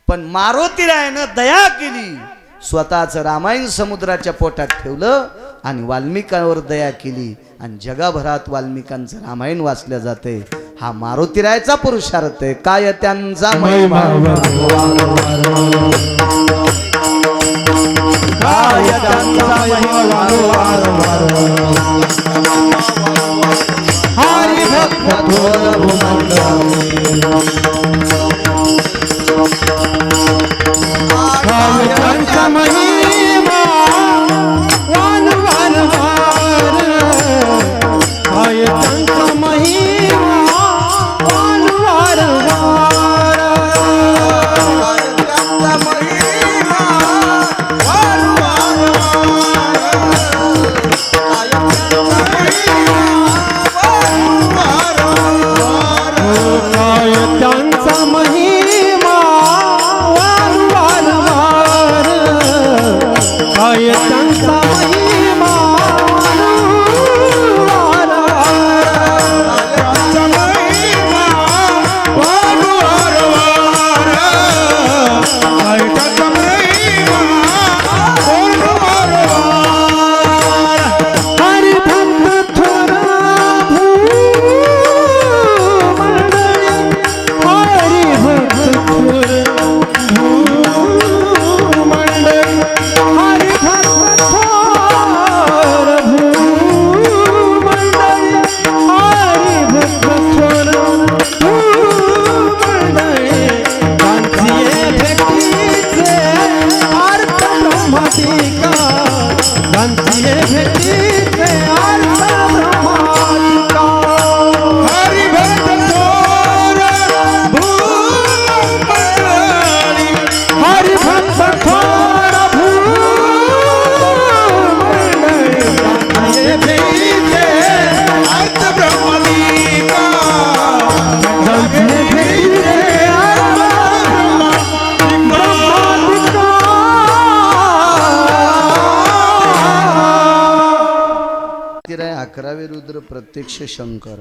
पण मारुतीरायानं दया केली, स्वतःचं रामायण समुद्राच्या पोटात ठेवलं आणि वाल्मिकांवर दया केली, आणि जगाभरात वाल्मिकांचं रामायण वाचलं जाते. हा मारुतीरायाचा पुरुषार्थ आहे. काय त्यांचा महिमा, काय त्यांचा महिमा, हरी भक्त थोर काय त्यांचा महिमा वान वान वार, काय त्यांचा महिमा वान वार वार, काय त्यांचा महिमा वान वार वार, काय त्यांचा महिमा वान वार वार, काय त्यांचा महिमा वान वार वार, काय त्यांचा महिमा वान वार वार, हरी भक्त थोरा अकरावे रुद्र प्रत्यक्ष शंकर,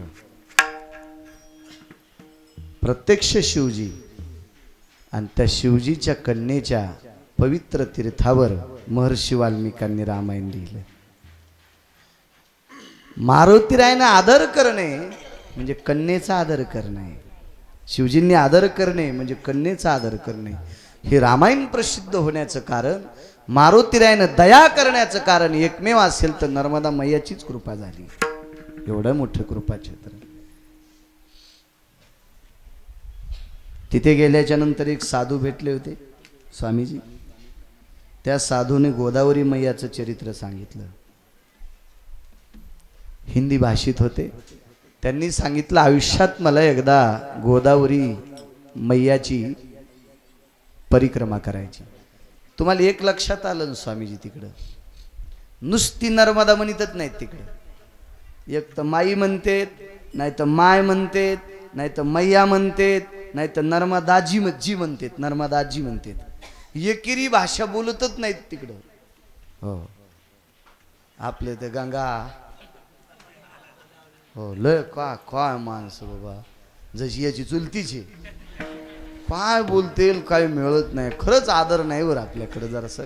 प्रत्यक्ष शिवजी, आणि त्या शिवजीच्या कन्येच्या पवित्र तीर्थावर महर्षी वाल्मिकांनी रामायण लिहिलं. मारुतीरायानं आदर करणे म्हणजे कन्येचा आदर करणे, शिवजींनी आदर करणे म्हणजे कन्येचा आदर करणे. हे रामायण प्रसिद्ध होण्याचं कारण, मारुतीरायानं दया करण्याचं कारण एकमेव असेल तर नर्मदा मैयाचीच कृपा झाली. एवढं मोठं कृपाक्षेत्र. तिथे गेल्याच्या नंतर एक साधू भेटले होते स्वामीजी. त्या साधूने गोदावरी मैयाचं चरित्र सांगितलं. हिंदी भाषित होते. त्यांनी सांगितलं आयुष्यात मला एकदा गोदावरी मैयाची परिक्रमा करायची. तुम्हाला एक लक्षात आलं ना स्वामीजी, तिकडं नुसती नर्मदा म्हणतच नाहीत. तिकडं एक तर माई म्हणतेत, नाही तर माय म्हणतेत, नाही तर मैया म्हणतेत, नाही तर नर्मदाजी जी म्हणतेत, नर्मदाजी म्हणतेत. एकेरी भाषा बोलतच नाहीत तिकडं. हो, आपले ते गंगा, हो लय काय माणसं बाबा, जशी याची चुलतीची, काय बोलतेल काय मिळत नाही. खरंच आदर नाही वर आपल्याकडे जरासं.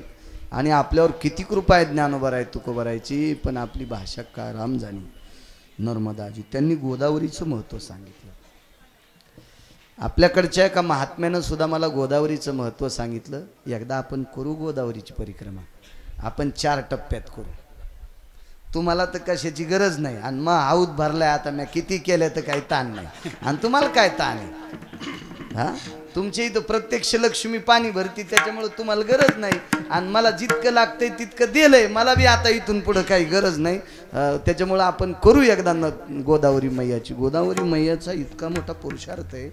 आणि आपल्यावर किती कृपा आहे ज्ञानोबा आहे तुकोबरायची, पण आपली भाषा काय राम जाणी. नर्मदाजी, त्यांनी गोदावरीचं महत्त्व सांगितलं. आपल्याकडच्या एका महात्म्यानं सुद्धा मला गोदावरीचं महत्त्व सांगितलं. एकदा आपण करू गोदावरीची परिक्रमा, आपण 4 टप्प्यात करू. तुम्हाला तर कशाची गरज नाही, आणि मग हाऊत भरलाय आता, मी किती केलं तर काही ताण नाही, आणि तुम्हाला काय ताण आहे? हा, तुमच्या इथं प्रत्यक्ष लक्ष्मी पाणी भरती, त्याच्यामुळे तुम्हाला गरज नाही, आणि मला जितकं लागतंय तितकं दिलंय, मला बी आता इथून पुढं काही गरज नाही. त्याच्यामुळं आपण करू एकदा गोदावरी मैयाची. गोदावरी मैयाचा इतका मोठा पुरुषार्थ आहे.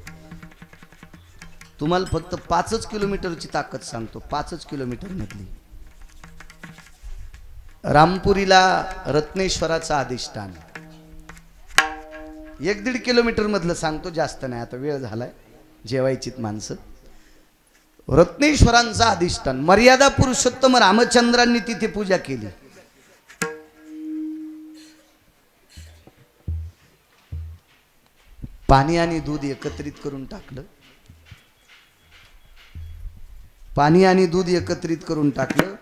तुम्हाला फक्त 5 किलोमीटरची ताकद सांगतो, 5 किलोमीटर मधली. रामपुरीला रत्नेश्वराचं अधिष्ठान, 1-1.5 किलोमीटर मधलं सांगतो, जास्त नाही, आता वेळ झालाय, जेवायचीत माणसं. रत्नेश्वरांचं अधिष्ठान, मर्यादा पुरुषोत्तम रामचंद्रांनी तिथे पूजा केली. पाणी आणि दूध एकत्रित करून टाकलं, पाणी आणि दूध एकत्रित करून टाकलं.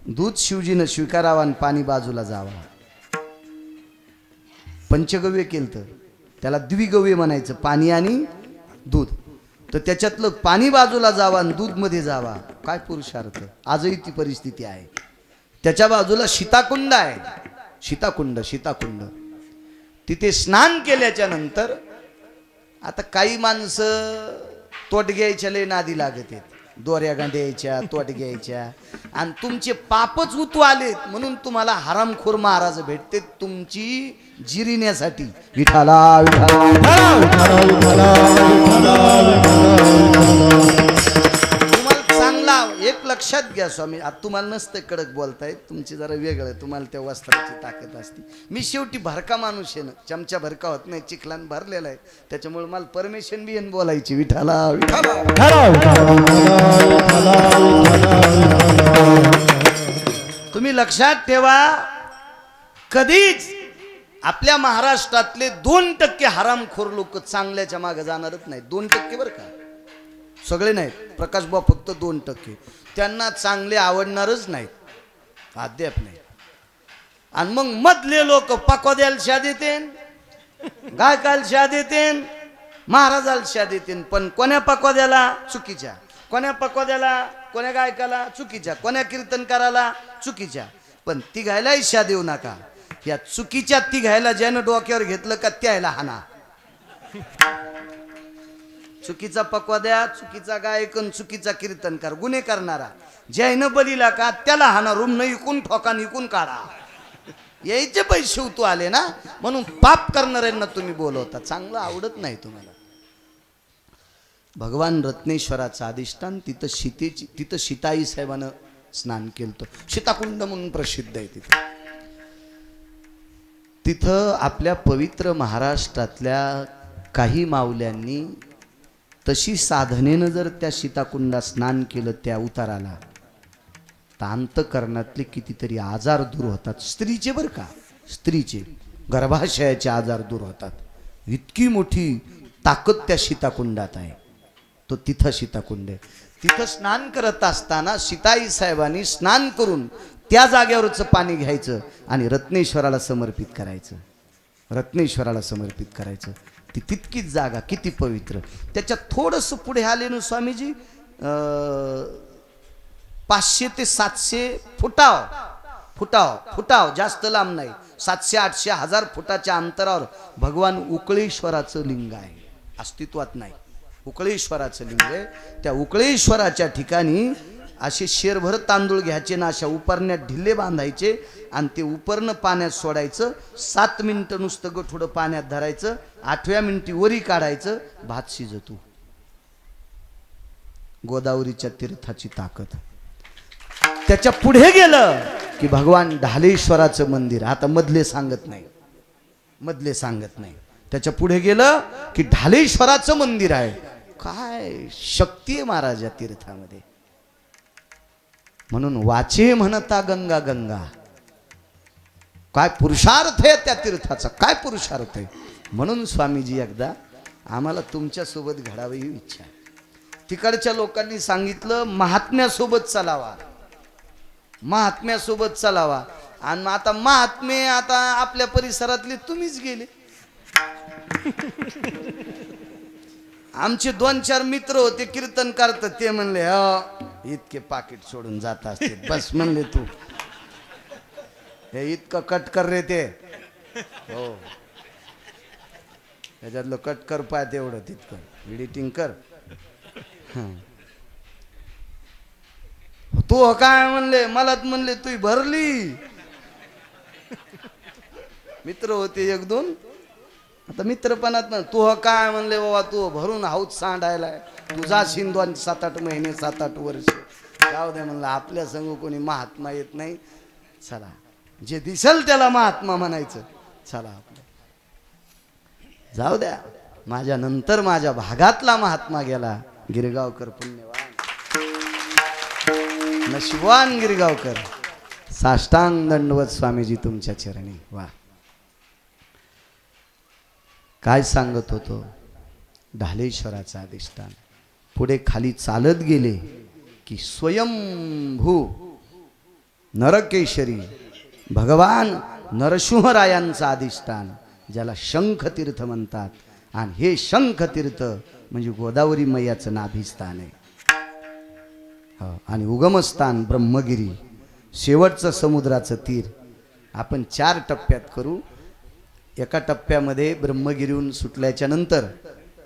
दूध शिवजीनं स्वीकारावं आणि पाणी बाजूला जावं. पंचगव्य केलं, त्याला द्विगव्य म्हणायचं, पाणी आणि दूध. तर त्याच्यातलं पाणी बाजूला जावा आणि दूध मध्ये जावा. काय पुरुषार्थ! आजही ती परिस्थिती आहे. त्याच्या बाजूला सीताकुंड आहे, सीताकुंड, सीताकुंड. तिथे स्नान केल्याच्या नंतर आता काही माणसं तोटग्याच्या लय नादी लागत आहेत, दोऱ्या गांड्याच्या, तोटग्याच्या, आणि तुमचे पापच उतू आलेत म्हणून तुम्हाला हरामखोर महाराज भेटते तुमची जिरिण्यासाठी. विठाला तुम्हाला चांगला एक लक्षात घ्या स्वामी, आता तुम्हाला नसतं कडक बोलताय, तुमची जरा वेगळं, तुम्हाला त्या वस्त्राची ताकद असते. मी शेवटी भरका माणूस आहे ना, चमचा भरका होत नाही, चिखलान भरलेला आहे, त्याच्यामुळे मला परमेशन बी येऊन बोलायची. विठाला विठाला. तुम्ही लक्षात ठेवा, कधीच आपल्या महाराष्ट्रातले 2% हरामखोर लोक चांगल्याच्या मागे जाणारच नाही. 2% बरं का, सगळे नाहीत. प्रकाशभाऊ फक्त 2%, त्यांना चांगले आवडणारच नाहीत, अद्याप नाही. आणि मग मधले लोक पकवाद्याला शा देतेन, गायकाला शा देतेन, महाराजाला शा देतेन, पण कोण्या पकवाद्याला? चुकीच्या. कोण्या पकवाद्याला? कोण्या गायकाला? चुकीच्या. कोण्या कीर्तनकाराला? चुकीच्या. पण ती घ्यायलाही शा देऊ नका. या चुकीच्या ती घ्यायला ज्यानं डोक्यावर घेतलं का त्याला हाना. चुकीचा पकवाद्या, चुकीचा गायकन, चुकीचा कीर्तनकार, गुन्हे करणारा ज्यानं बलीला का त्याला हाना. रूम न इकून ठोकान इकून काढा, यायचे पैसे उतू आले ना, म्हणून पाप करणाऱ्यांना तुम्ही बोलवता, चांगलं आवडत नाही तुम्हाला. भगवान रत्नेश्वराचं अधिष्ठान, तिथं सीताई साहेबानं स्नान केलं, सीताकुंड म्हणून प्रसिद्ध आहे. तिथं आपल्या पवित्र महाराष्ट्रातल्या काही माऊल्यांनी तशी साधनेनं जर त्या सीताकुंडात स्नान केलं त्या उताराला, तर अंतःकरणातले कितीतरी आजार दूर होतात. स्त्रीचे बरं का, स्त्रीचे गर्भाशयाचे आजार दूर होतात. इतकी मोठी ताकद त्या सीताकुंडात आहे. तो तिथं सीताकुंड आहे. तिथं स्नान करत असताना सीताई साहेबांनी स्नान करून त्या जागेवरचं पाणी घ्यायचं आणि रत्नेश्वराला समर्पित करायचं. रत्नेश्वराला समर्पित करायचं. ती तितकीच जागा किती पवित्र. त्याच्यात थोडंसं पुढे आले ना स्वामीजी, 500 ते 700 फुटाव, जास्त लांब नाही, 700, 800, 1000 फुटाच्या अंतरावर भगवान उकळेश्वराचं लिंग आहे. अस्तित्वात नाही, उकळेश्वराचं लिंग आहे. त्या उकळेश्वराच्या ठिकाणी असे शेरभर तांदूळ घ्यायचे ना, अशा उपरण्यात ढिल्ले बांधायचे आणि ते उपरनं पाण्यात सोडायचं. 7 मिनिटं नुसतं गठुडं पाण्यात धरायचं, 8व्या मिनिटी वरी काढायचं, भात शिजतो. गोदावरीच्या तीर्थाची ताकद. त्याच्या पुढे गेलं की भगवान ढालेश्वराचं मंदिर. आता मधले सांगत नाही, त्याच्या पुढे गेलं की ढालेश्वराचं मंदिर आहे. काय शक्ती आहे महाराज या तीर्थामध्ये. म्हणून वाचे म्हणता गंगा गंगा. काय पुरुषार्थ आहे त्या तीर्थाचा, काय पुरुषार्थ आहे. म्हणून स्वामीजी एकदा आम्हाला तुमच्या सोबत घडावी ही इच्छा आहे. तिकडच्या लोकांनी सांगितलं महात्म्यासोबत चालावा, महात्म्यासोबत चालावा. आणि मग आता महात्मे आता आपल्या परिसरातले तुम्हीच गेले. आमचे 2-4 मित्र होते कीर्तन करतात, ते म्हणले हो इतके पाकिट सोडून जात असते. बस म्हणले तू हे इतकं कट कर रे ते. हो त्याच्यातलं कट कर पाय तेवढं तितकं एडिटिंग कर. तू काय म्हणले मलाच म्हणले तू भरली. मित्र होते 1-2. आता मित्रपणात ना तू काय म्हणले बाबा तू भरून हाऊत सांडायलाय तू जाशील 7-8 महिने 7-8 वर्ष. जाऊ दे म्हणलं आपल्या संग कोणी महात्मा येत नाही. चला जे दिसेल त्याला महात्मा म्हणायचं. चला आपलं जाऊ द्या. माझ्या नंतर माझ्या भागातला महात्मा गेला गिरगावकर. पुण्यवान नशिबान गिरगावकर. साष्टांग दंडवत स्वामीजी तुमच्या चरणी. वा काय सांगत होतो. ढालेश्वराचा अधिष्ठान. पुढे खाली चालत गेले की स्वयंभू नरकेशरी भगवान नरसिंहरायांचा अधिष्ठान ज्याला शंखतीर्थ म्हणतात. आणि हे शंखतीर्थ म्हणजे गोदावरी मैयाचं नाभिस्थान आहे. आणि उगमस्थान ब्रह्मगिरी. शेवटचं समुद्राचं तीर. आपण 4 टप्प्यात करू. एका टप्प्यामध्ये ब्रह्मगिरीहून सुटल्याच्या नंतर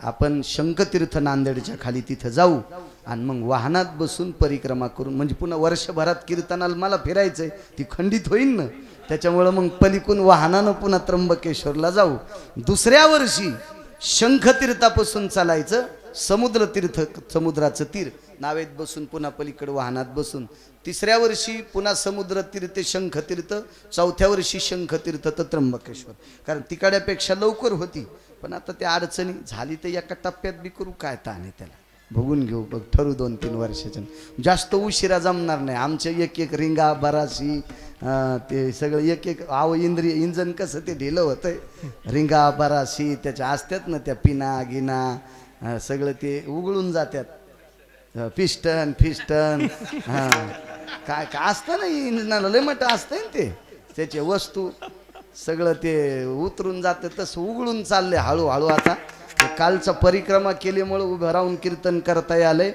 आपण शंखतीर्थ नांदेडच्या खाली तिथं जाऊ आणि मग वाहनात बसून परिक्रमा करून म्हणजे पुन्हा वर्षभरात कीर्तनाला मला फिरायचंय ती खंडित होईल ना. त्याच्यामुळं मग पलीकडून वाहनानं पुन्हा त्र्यंबकेश्वरला जाऊ. दुसऱ्या वर्षी शंखतीर्थापासून चालायचं समुद्रतीर्थ समुद्राचं तीर नावेत बसून पुन्हा पलीकडे वाहनात बसून. तिसऱ्या वर्षी पुन्हा समुद्रतीर्थ शंखतीर्थ. चौथ्या वर्षी शंखतीर्थ तर त्र्यंबकेश्वर. कारण तिकड्यापेक्षा लवकर होती पण आता त्या अडचणी झाली तर एका टप्प्यात बी करू काय ताणे त्याला बघून घेऊ. बघ ठरू 2-3 वर्षाच्या. जास्त उशिरा जमणार नाही. आमचे एक रिंगा बराशी ते सगळं एक इंजन कसं ते ढिलं होतंय. रिंगा बराशी त्याच्या असतात ना त्या पिना गिना सगळं ते उघळून जातात. पिस्टन हां काय काय असतं ना इंजनाला लय मोठं असतं ना ते त्याचे वस्तू सगळं ते उतरून जातं तसं उघडून चालले हळूहळू. आता कालचा परिक्रमा केल्यामुळं उभं राहून कीर्तन करता आलंय.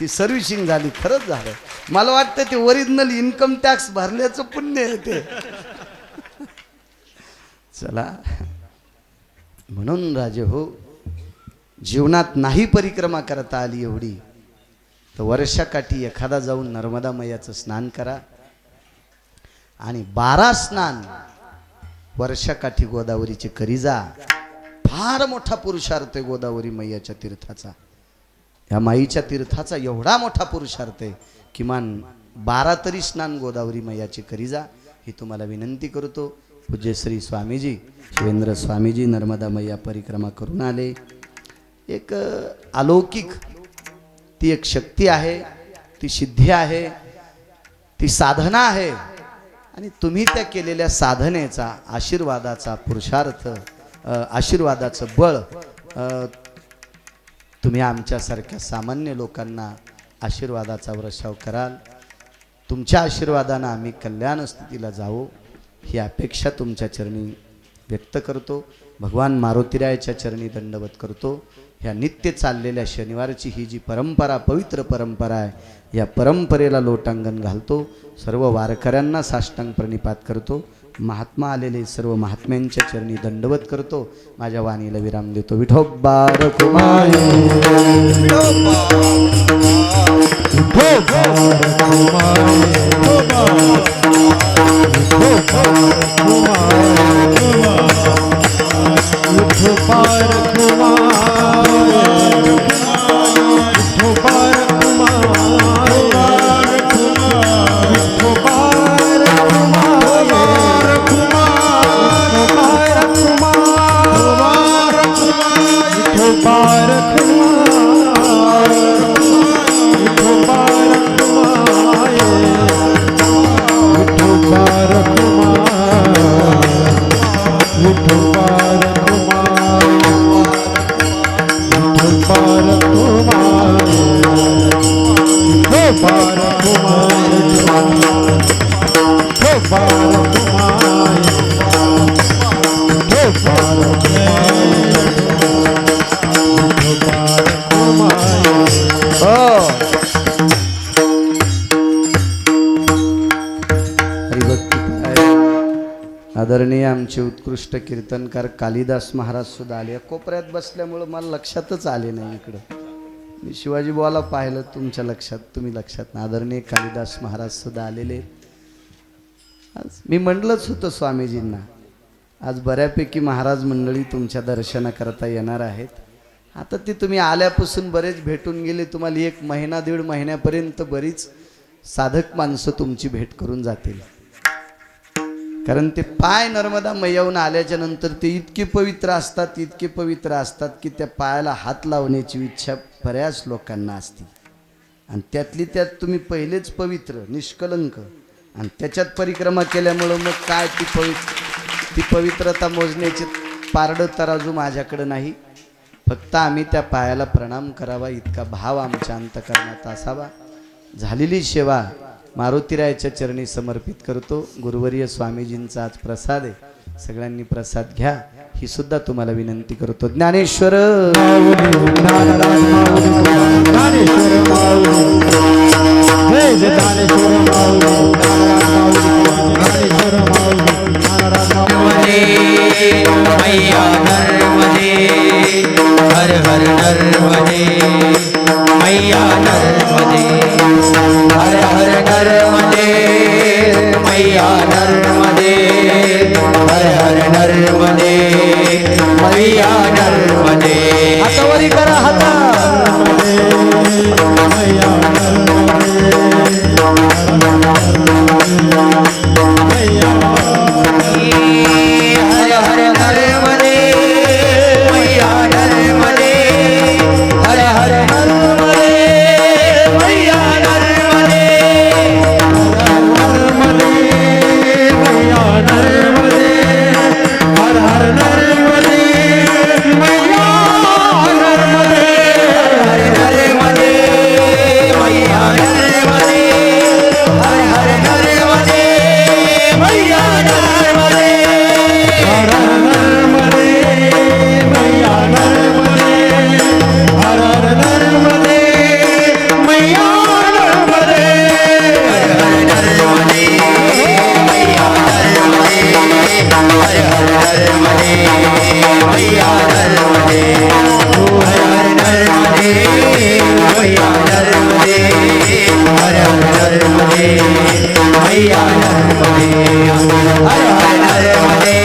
ती सर्व्हिसिंग झाली. खरंच झालं. मला वाटतं ते ओरिजिनल इन्कम टॅक्स भरल्याचं पुण्य आहे ते. चला म्हणून राजे हो जीवनात नाही परिक्रमा करता आली एवढी तर वर्षाकाठी एखादा जाऊन नर्मदा मैयाचं स्नान करा. आणि 12 स्नान वर्षाकाठी गोदावरीचे करी जा. फार मोठा पुरुषार्थ आहे गोदावरी मैयाच्या तीर्थाचा. या माईच्या तीर्थाचा एवढा मोठा पुरुषार्थ आहे. किमान 12 तरी स्नान गोदावरी मैयाचे करी जा ही तुम्हाला विनंती करतो. पूज्य श्री स्वामीजी शिवेंद्र स्वामीजी नर्मदा मैया परिक्रमा करून आले. एक अलौकिक ती एक शक्ती आहे. ती सिद्धी आहे. ती साधना आहे. आणि तुम्ही त्या केलेल्या साधनेचा आशीर्वादाचा पुरुषार्थ आशीर्वादाचं बळ तुम्ही आमच्यासारख्या सामान्य लोकांना आशीर्वादाचा वर्षाव कराल. तुमच्या आशीर्वादानं आम्ही कल्याण स्थितीला जावो ही अपेक्षा तुमच्या चरणी व्यक्त करतो. भगवान मारुतीरायाच्या चरणी दंडवत करतो. ह्या नित्य चाललेल्या शनिवारची ही जी परंपरा पवित्र परंपरा आहे या परंपरेला लोटांगण घालतो. सर्व वारकऱ्यांना साष्टांग प्रणिपात करतो. महात्मा आलेले सर्व महात्म्यांच्या चरणी दंडवत करतो. माझ्या वाणीला विराम देतो. विठोबा Bye. आदरणीय आमचे उत्कृष्ट कीर्तनकार कालिदास महाराज सुद्धा आले. कोपऱ्यात बसल्यामुळं मला लक्षातच आले नाही इकडं. मी शिवाजी बुवाला पाहिलं, तुमच्या लक्षात, तुम्ही लक्षात ना. आदरणीय कालिदास महाराज सुद्धा आलेले आहेत. आज मी म्हणलंच होतं स्वामीजींना, आज बऱ्यापैकी महाराज मंडळी तुमच्या दर्शनाकरता येणार आहेत. आता ती तुम्ही आल्यापासून बरेच भेटून गेले. तुम्हाला 1 महिना 1.5 महिन्यापर्यंत बरीच साधक माणसं तुमची भेट करून जातील. कारण ते पाय नर्मदा मैयाहून आल्याच्या नंतर ते इतके पवित्र असतात, इतके पवित्र असतात की त्या पायाला हात लावण्याची इच्छा बऱ्याच लोकांना असते. आणि त्यातली त्यात तुम्ही पहिलेच पवित्र निष्कलंक, आणि त्याच्यात परिक्रमा केल्यामुळं मग काय ती पवित्रता मोजण्याचे पारडं तराजू माझ्याकडं नाही. फक्त आम्ही त्या पायाला प्रणाम करावा इतका भाव आमच्या अंतकरणात असावा. झालेली सेवा मारुतीरायाच्या चरणी समर्पित करतो. गुरुवर्य स्वामीजींचा आज प्रसाद आहे, सगळ्यांनी प्रसाद घ्या ही सुद्धा तुम्हाला विनंती करतो. ज्ञानेश्वर मैया नर्मदे, हर हर नर्मदे, मैया नर्मदे, हर हर नर्मदे, मैया नर्मदे, हर हर नर्मदे, मैया नर्मदे. हातावरी करा हाता. हर हर नर्मदे, मैया नर्मदे, हर हर नर्मदे, मैया नर्मदे, हर हर नर्मदे, मैया नर्मदे, हर नर्मदे, मैया नर्मदे, हर हर नर्मदे, मैया नर्मदे. हर हर नर्मदे, मैया नर्मदे, हर हर नर्मदे, मैया नर्मदे, हर हर नर्मदे, मैया नर्मदे, हर हर नर्मदे, मैया नर्मदे, हर हर नर्मदे, मैया नर्मदे, हर हर नर्मदे, मैया नर्मदे, हर हर नर्मदे,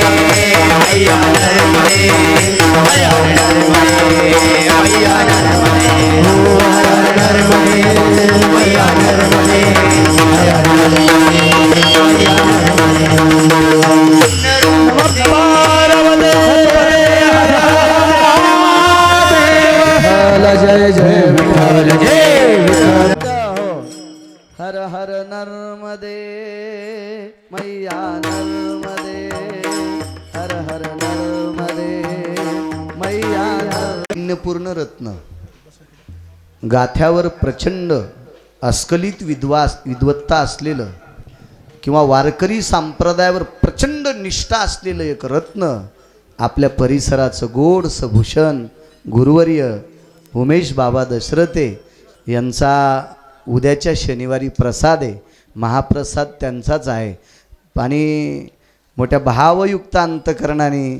मैया नर्मदे, हर हर नर्मदे, मैया नर्मदे, हर हर नर्मदे, मैया नर्मदे, हर हर नर्मदे, मैया जय जय विठ्ठल, जय विठ्ठल. हर हर नर्मदे, मैया नर्मदे, हर हर नर्मदे, मैया नर्मदे. पूर्ण रत्न गाथ्यावर प्रचंड अस्खलित विद्वत्ता असलेलं किंवा वारकरी संप्रदायावर प्रचंड निष्ठा असलेलं एक रत्न आपल्या परिसराचं गोडसं भूषण गुरुवर्य उमेश बाबा दशरथे यांचा उद्याच्या शनिवारी प्रसाद आहे. महाप्रसाद त्यांचाच आहे. आणि मोठ्या भावयुक्त अंतकरणाने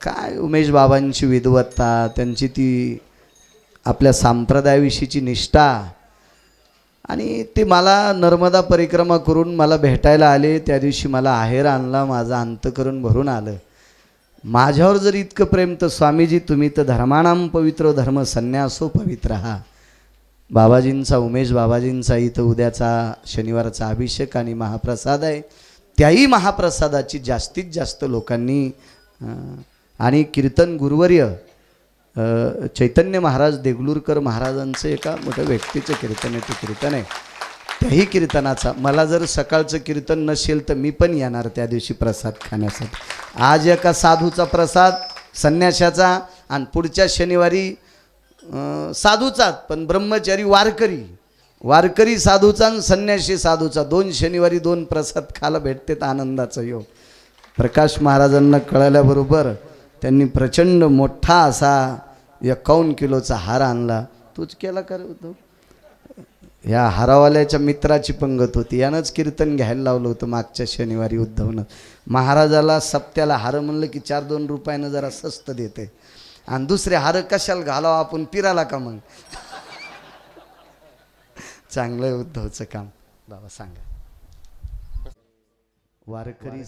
काय उमेश बाबांची विद्वत्ता, त्यांची ती आपल्या संप्रदायाविषयीची निष्ठा, आणि ते मला नर्मदा परिक्रमा करून मला भेटायला आले. त्या दिवशी मला आहेर आणला, माझं अंतकरण भरून आलं. माझ्यावर जर इतकं प्रेम, तर स्वामीजी तुम्ही तर धर्माणाम पवित्र धर्म संन्यासो पवित्र हा. बाबाजींचा उमेश बाबाजींचा इथं उद्याचा शनिवारचा अभिषेक आणि महाप्रसाद आहे. त्याही महाप्रसादाची जास्तीत जास्त लोकांनी आणि कीर्तन गुरुवर्य चैतन्य महाराज देगलूरकर महाराजांचं एका मोठ्या व्यक्तीचं कीर्तन आहे. ते कीर्तन आहे, त्याही कीर्तनाचा मला जर सकाळचं कीर्तन नसेल तर मी पण येणार त्या दिवशी प्रसाद खाण्यासाठी. आज एका साधूचा प्रसाद संन्याशाचा, आणि पुढच्या शनिवारी साधूचाच, पण ब्रह्मचारी वारकरी साधूचा आणि संन्याशी साधूचा 2 शनिवारी 2 प्रसाद खायला भेटतात. आनंदाचा योग. प्रकाश महाराजांना कळल्याबरोबर त्यांनी प्रचंड मोठा असा 51 किलोचा हार आणला. तूच केला का रे उद्धव? ह्या हारावाल्याच्या मित्राची पंगत होती, यानंच कीर्तन घ्यायला लावलं होतं मागच्या शनिवारी उद्धवनं. महाराजाला सप्त्याला हार म्हणलं की 4-2 रुपयानं जरा स्वस्त देते, आणि दुसरे हार कशाला घालावं आपण, पिराला का मग. चांगलं आहे उद्धवचं काम. बाबा सांगा. वारकरी